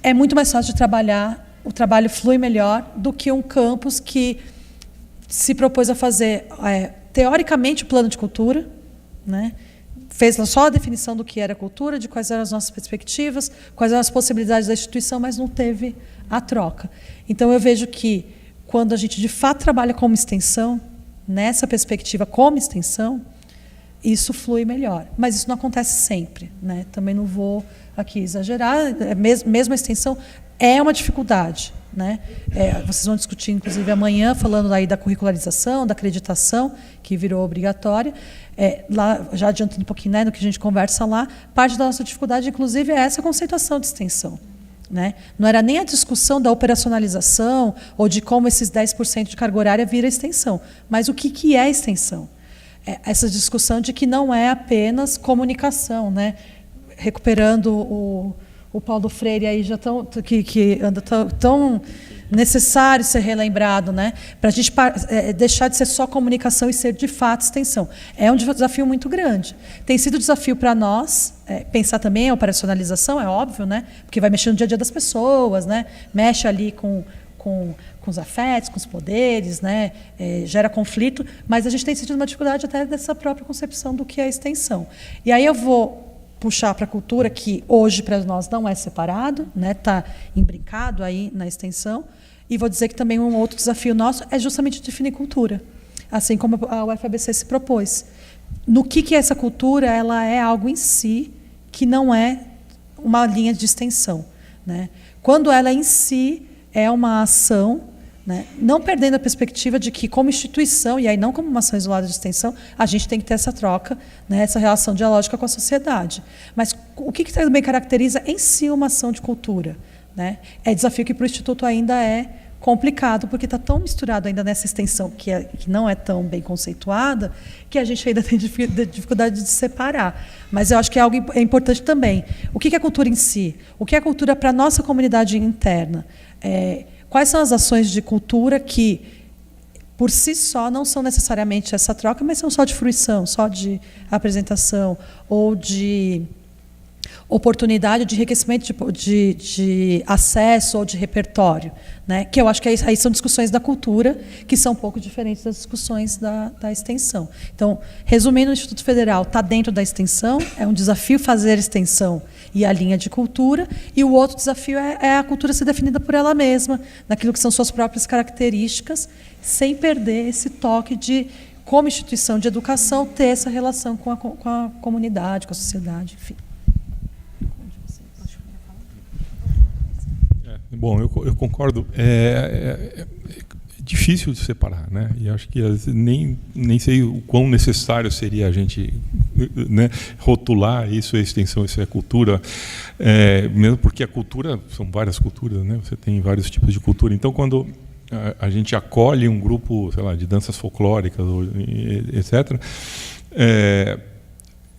É muito mais fácil de trabalhar, o trabalho flui melhor do que um campus que se propôs a fazer, teoricamente, o plano de cultura, né? Fez só a definição do que era cultura, de quais eram as nossas perspectivas, quais eram as possibilidades da instituição, mas não teve a troca. Então, eu vejo que, quando a gente, de fato, trabalha como extensão, nessa perspectiva como extensão, isso flui melhor. Mas isso não acontece sempre, né? Também não vou aqui exagerar, mesmo a extensão é uma dificuldade, né? Vocês vão discutir, inclusive, amanhã, falando aí da curricularização, da acreditação, que virou obrigatória. Lá, já adiantando um pouquinho, né, no que a gente conversa lá, parte da nossa dificuldade, inclusive, é essa conceituação de extensão, né? Não era nem a discussão da operacionalização ou de como esses 10% de carga horária vira extensão, mas o que é extensão? Essa discussão de que não é apenas comunicação, né? Recuperando o Paulo Freire aí já que anda tão necessário ser relembrado, né? Para a gente deixar de ser só comunicação e ser de fato extensão. É um desafio muito grande. Tem sido desafio para nós pensar também a operacionalização, é óbvio, né? Porque vai mexer no dia a dia das pessoas, né? Mexe ali com os afetos, com os poderes, né? Gera conflito, mas a gente tem sentido uma dificuldade até dessa própria concepção do que é extensão. E aí eu vou puxar para a cultura, que hoje para nós não é separado, né? Está imbricado aí na extensão, e vou dizer que também um outro desafio nosso é justamente definir cultura, assim como a UFABC se propôs. No que é essa cultura? Ela é algo em si que não é uma linha de extensão, né? Quando ela em si é uma ação, né, não perdendo a perspectiva de que, como instituição, e aí não como uma ação isolada de extensão, a gente tem que ter essa troca, né, essa relação dialógica com a sociedade. Mas o que também caracteriza em si uma ação de cultura, né? É desafio que para o Instituto ainda é complicado, porque está tão misturado ainda nessa extensão que não é tão bem conceituada, que a gente ainda tem dificuldade de separar. Mas eu acho que é algo importante também. O que é cultura em si? O que é cultura para a nossa comunidade interna? Quais são as ações de cultura que, por si só, não são necessariamente essa troca, mas são só de fruição, só de apresentação, ou de oportunidade de enriquecimento de acesso ou de repertório, né? Que eu acho que aí são discussões da cultura que são um pouco diferentes das discussões da extensão. Então, resumindo, o Instituto Federal está dentro da extensão, é um desafio fazer extensão e a linha de cultura, e o outro desafio é a cultura ser definida por ela mesma, naquilo que são suas próprias características, sem perder esse toque de, como instituição de educação, ter essa relação com a comunidade, com a sociedade, enfim. Bom, eu concordo. É difícil de separar, né? E acho que nem sei o quão necessário seria a gente, né, rotular isso é extensão, isso é cultura, mesmo porque a cultura são várias culturas, né? Você tem vários tipos de cultura. Então, quando a gente acolhe um grupo, sei lá, de danças folclóricas, etc.,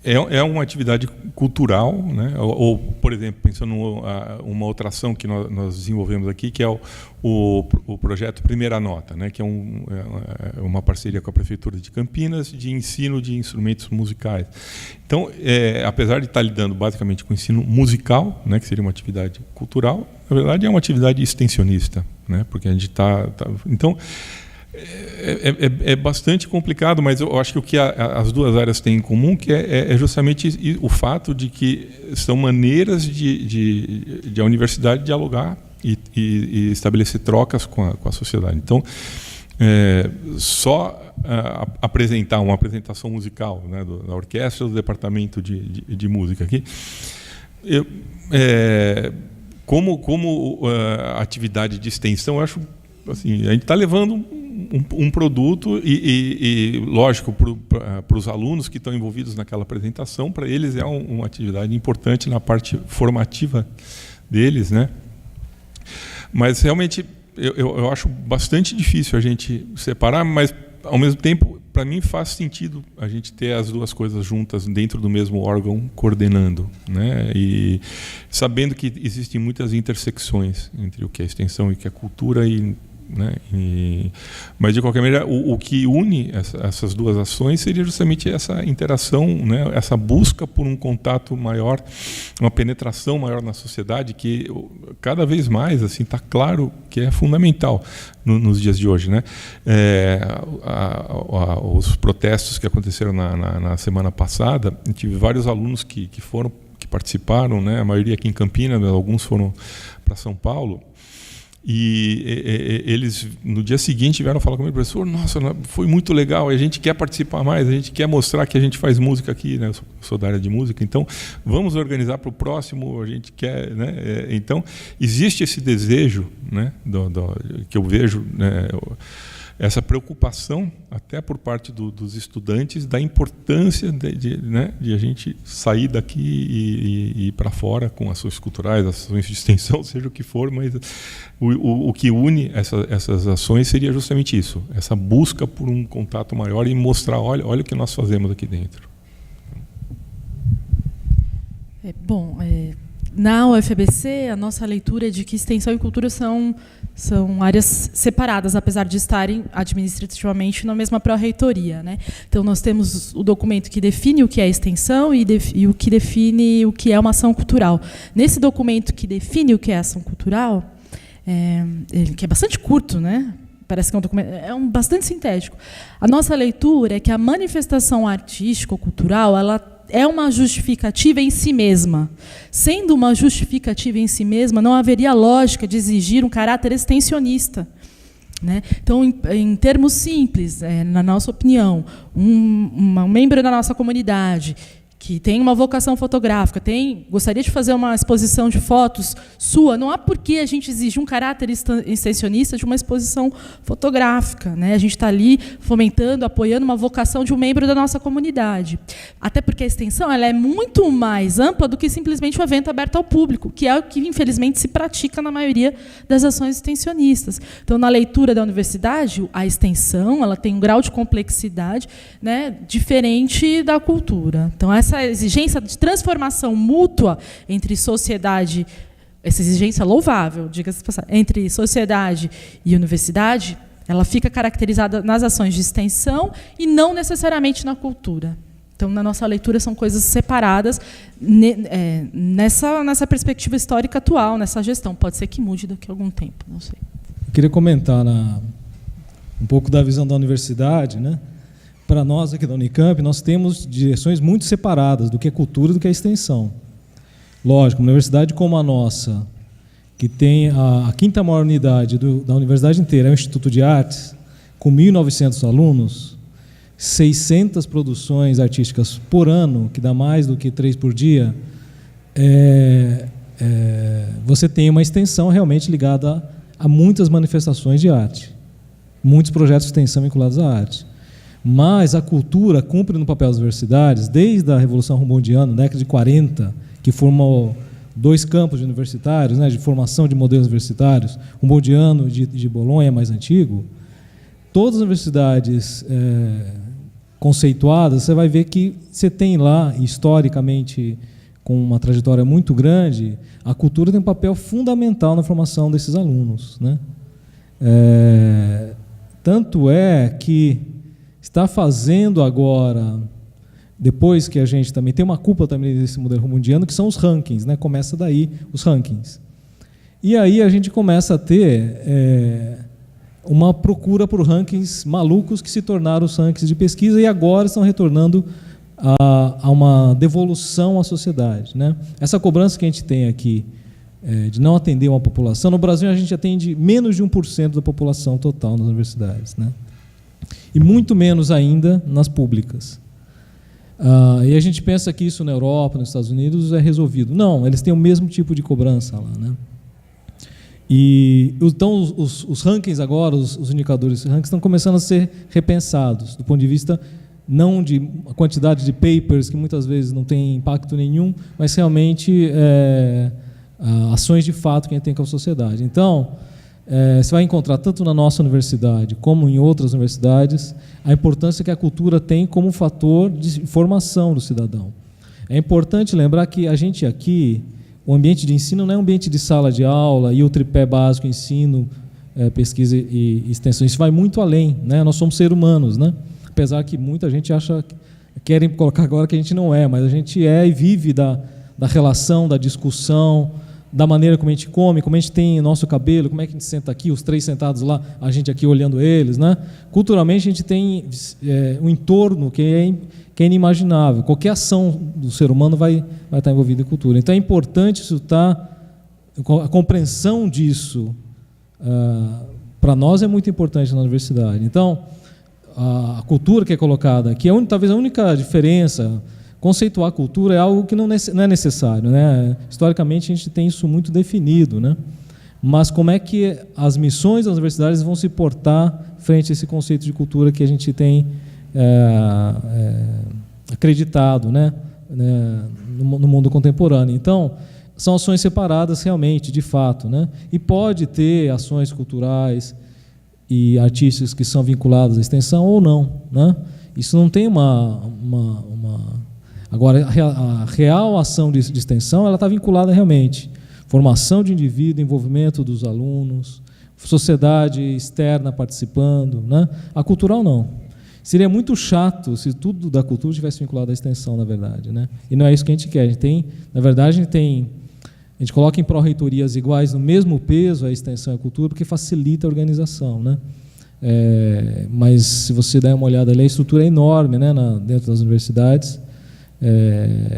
é uma atividade cultural, né? Ou, por exemplo, pensando uma outra ação que nós desenvolvemos aqui, que é o projeto Primeira Nota, né? Que é uma parceria com a Prefeitura de Campinas de ensino de instrumentos musicais. Então, apesar de estar lidando basicamente com ensino musical, né? Que seria uma atividade cultural, na verdade é uma atividade extensionista, né? Porque a gente então, é bastante complicado, mas eu acho que o que as duas áreas têm em comum que é justamente o fato de que são maneiras de a universidade dialogar e estabelecer trocas com a sociedade. Então, só apresentar uma apresentação musical, né, da orquestra do departamento de música aqui, como atividade de extensão, eu acho assim, a gente está levando um produto e lógico, para os alunos que estão envolvidos naquela apresentação, para eles é uma atividade importante na parte formativa deles, né? Mas realmente eu acho bastante difícil a gente separar, mas ao mesmo tempo, para mim faz sentido a gente ter as duas coisas juntas dentro do mesmo órgão coordenando, né? E sabendo que existem muitas intersecções entre o que é extensão e o que é cultura né? Mas de qualquer maneira o que une essas duas ações seria justamente essa interação, né? Essa busca por um contato maior, uma penetração maior na sociedade, que cada vez mais assim está claro que é fundamental nos dias de hoje, né? Os protestos que aconteceram na semana passada, eu tive vários alunos que participaram, né? A maioria aqui em Campinas, alguns foram para São Paulo. E eles, no dia seguinte, vieram falar comigo, professor, nossa, foi muito legal, a gente quer participar mais, a gente quer mostrar que a gente faz música aqui, né? Eu sou da área de música, então vamos organizar para o próximo, a gente quer, né? Então, existe esse desejo, né? Que eu vejo, né? Essa preocupação, até por parte dos estudantes, da importância de a gente sair daqui e ir para fora com ações culturais, ações de extensão, seja o que for, mas o que une essas ações seria justamente isso, essa busca por um contato maior e mostrar, olha o que nós fazemos aqui dentro. Na UFABC, a nossa leitura é de que extensão e cultura são áreas separadas, apesar de estarem administrativamente na mesma pró-reitoria, né? Então, nós temos o documento que define o que é extensão e o que define o que é uma ação cultural. Nesse documento que define o que é ação cultural, que é bastante curto, né? Parece que é um documento bastante sintético. A nossa leitura é que a manifestação artística ou cultural, ela é uma justificativa em si mesma. Sendo uma justificativa em si mesma, não haveria lógica de exigir um caráter extensionista, né? Então, em termos simples, na nossa opinião, um membro da nossa comunidade que tem uma vocação fotográfica, gostaria de fazer uma exposição de fotos sua, não há por que a gente exigir um caráter extensionista de uma exposição fotográfica, né? A gente está ali fomentando, apoiando uma vocação de um membro da nossa comunidade. Até porque a extensão ela é muito mais ampla do que simplesmente um evento aberto ao público, que é o que, infelizmente, se pratica na maioria das ações extensionistas. Então, na leitura da universidade, a extensão ela tem um grau de complexidade, né, diferente da cultura. Então, essa exigência de transformação mútua entre sociedade, essa exigência louvável, diga-se passagem, entre sociedade e universidade, ela fica caracterizada nas ações de extensão e não necessariamente na cultura. Então, na nossa leitura, são coisas separadas nessa perspectiva histórica atual, nessa gestão. Pode ser que mude daqui a algum tempo, não sei. Eu queria comentar um pouco da visão da universidade, né? Para nós aqui da Unicamp, nós temos direções muito separadas do que é cultura e do que é extensão. Lógico, uma universidade como a nossa, que tem a quinta maior unidade da universidade inteira, é o Instituto de Artes, com 1.900 alunos, 600 produções artísticas por ano, que dá mais do que 3 por dia, você tem uma extensão realmente ligada a muitas manifestações de arte, muitos projetos de extensão vinculados à arte. Mas a cultura cumpre no papel das universidades, desde a Revolução Humboldtiana, na década de 40, que formou 2 campos universitários, né, de formação de modelos universitários, Humboldtiano de Bolonha, mais antigo. Todas as universidades conceituadas, você vai ver que você tem lá, historicamente, com uma trajetória muito grande, a cultura tem um papel fundamental na formação desses alunos, né? Tanto é que está fazendo agora, depois que a gente também tem uma cúpula também desse modelo humboldtiano, que são os rankings, né? Começa daí os rankings. E aí a gente começa a ter uma procura por rankings malucos que se tornaram os rankings de pesquisa e agora estão retornando a uma devolução à sociedade, né? Essa cobrança que a gente tem aqui de não atender uma população, no Brasil a gente atende menos de 1% da população total nas universidades, né? E muito menos ainda nas públicas. E a gente pensa que isso na Europa, nos Estados Unidos, é resolvido. Não, eles têm o mesmo tipo de cobrança lá, né? E então os rankings agora, os indicadores de rankings estão começando a ser repensados do ponto de vista não de a quantidade de papers, que muitas vezes não tem impacto nenhum, mas realmente ações de fato que a gente tem com a sociedade. Então, você vai encontrar tanto na nossa universidade como em outras universidades a importância que a cultura tem como fator de formação do cidadão. É importante lembrar que a gente aqui, o ambiente de ensino não é um ambiente de sala de aula e o tripé básico, ensino, pesquisa e extensão. Isso vai muito além, né? Nós somos seres humanos, né? Apesar que muita gente querem colocar agora que a gente não é, mas a gente é e vive da relação, da discussão, da maneira como a gente come, como a gente tem nosso cabelo, como é que a gente senta aqui, os 3 sentados lá, a gente aqui olhando eles, né? Culturalmente a gente tem um entorno que é inimaginável. Qualquer ação do ser humano vai estar envolvida em cultura. Então é importante isso a compreensão disso para nós é muito importante na universidade. Então a cultura que é colocada aqui, talvez a única diferença, conceituar a cultura é algo que não é necessário, né? Historicamente a gente tem isso muito definido, né? Mas como é que as missões das universidades vão se portar frente a esse conceito de cultura que a gente tem acreditado, né? No mundo contemporâneo. Então, são ações separadas realmente, de fato, né? E pode ter ações culturais e artísticas que são vinculados à extensão ou não, né? Isso não tem Agora, a real ação de extensão ela está vinculada realmente formação de indivíduo, envolvimento dos alunos, sociedade externa participando, né? A cultural não. Seria muito chato se tudo da cultura estivesse vinculado à extensão, na verdade, né? E não é isso que a gente quer. Na verdade, a gente coloca em pró-reitorias iguais no mesmo peso a extensão e a cultura, porque facilita a organização, né? Mas se você der uma olhada ali, a estrutura é enorme, né, dentro das universidades,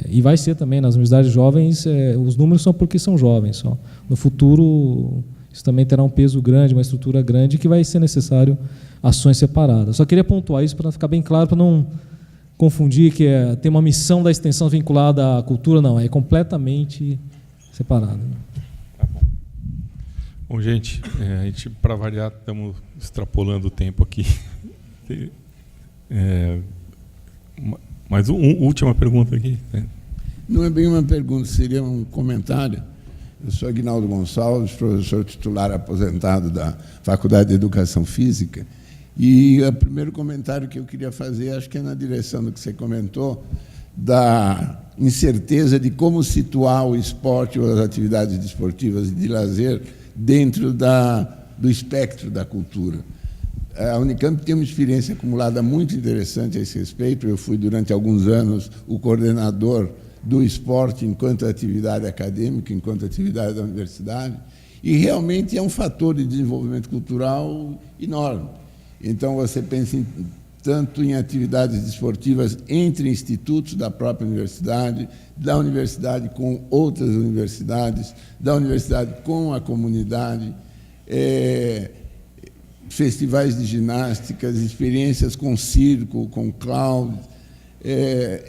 e vai ser também nas universidades jovens, os números são porque são jovens só. No futuro, isso também terá um peso grande, uma estrutura grande, que vai ser necessário ações separadas. Só queria pontuar isso para ficar bem claro, para não confundir que tem uma missão da extensão vinculada à cultura, não, é completamente separado. Tá bom. Bom, gente, para variar, estamos extrapolando o tempo aqui. Mais última pergunta aqui. Não é bem uma pergunta, seria um comentário. Eu sou Aguinaldo Gonçalves, professor titular aposentado da Faculdade de Educação Física, e o primeiro comentário que eu queria fazer, acho que é na direção do que você comentou, da incerteza de como situar o esporte ou as atividades desportivas de lazer dentro do espectro da cultura. A Unicamp tem uma experiência acumulada muito interessante a esse respeito. Eu fui, durante alguns anos, o coordenador do esporte enquanto atividade acadêmica, enquanto atividade da universidade, e realmente é um fator de desenvolvimento cultural enorme. Então, você pensa tanto em atividades desportivas entre institutos da própria universidade, da universidade com outras universidades, da universidade com a comunidade, festivais de ginásticas, experiências com circo, com clown.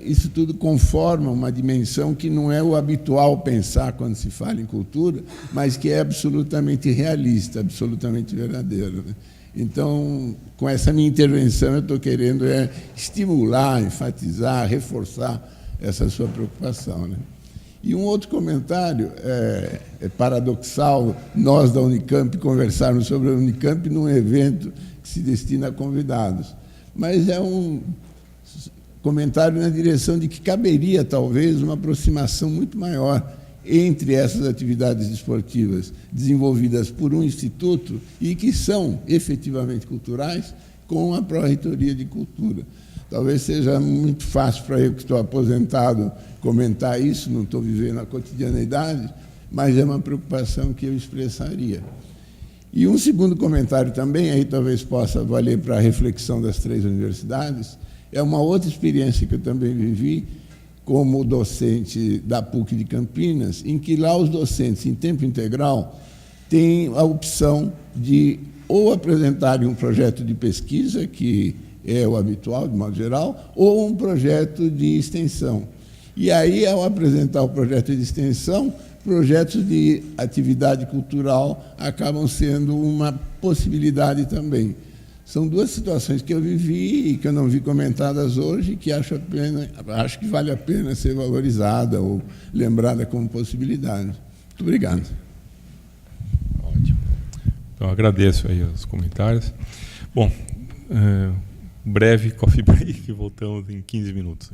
Isso tudo conforma uma dimensão que não é o habitual pensar quando se fala em cultura, mas que é absolutamente realista, absolutamente verdadeiro, né? Então, com essa minha intervenção, eu estou querendo estimular, enfatizar, reforçar essa sua preocupação, né? E um outro comentário, é paradoxal nós da Unicamp conversarmos sobre a Unicamp num evento que se destina a convidados, mas é um comentário na direção de que caberia, talvez, uma aproximação muito maior entre essas atividades desportivas desenvolvidas por um instituto e que são efetivamente culturais com a Pró-Reitoria de Cultura. Talvez seja muito fácil para eu, que estou aposentado, comentar isso, não estou vivendo a cotidianeidade, mas é uma preocupação que eu expressaria. E um segundo comentário também, aí talvez possa valer para a reflexão das 3 universidades, é uma outra experiência que eu também vivi como docente da PUC de Campinas, em que lá os docentes em tempo integral têm a opção de ou apresentarem um projeto de pesquisa, que é o habitual, de modo geral, ou um projeto de extensão. E aí, ao apresentar o projeto de extensão, projetos de atividade cultural acabam sendo uma possibilidade também. São duas situações que eu vivi e que eu não vi comentadas hoje e que acho que vale a pena ser valorizada ou lembrada como possibilidade. Muito obrigado. Ótimo. Então, agradeço aí os comentários. Bom, breve coffee break, voltamos em 15 minutos.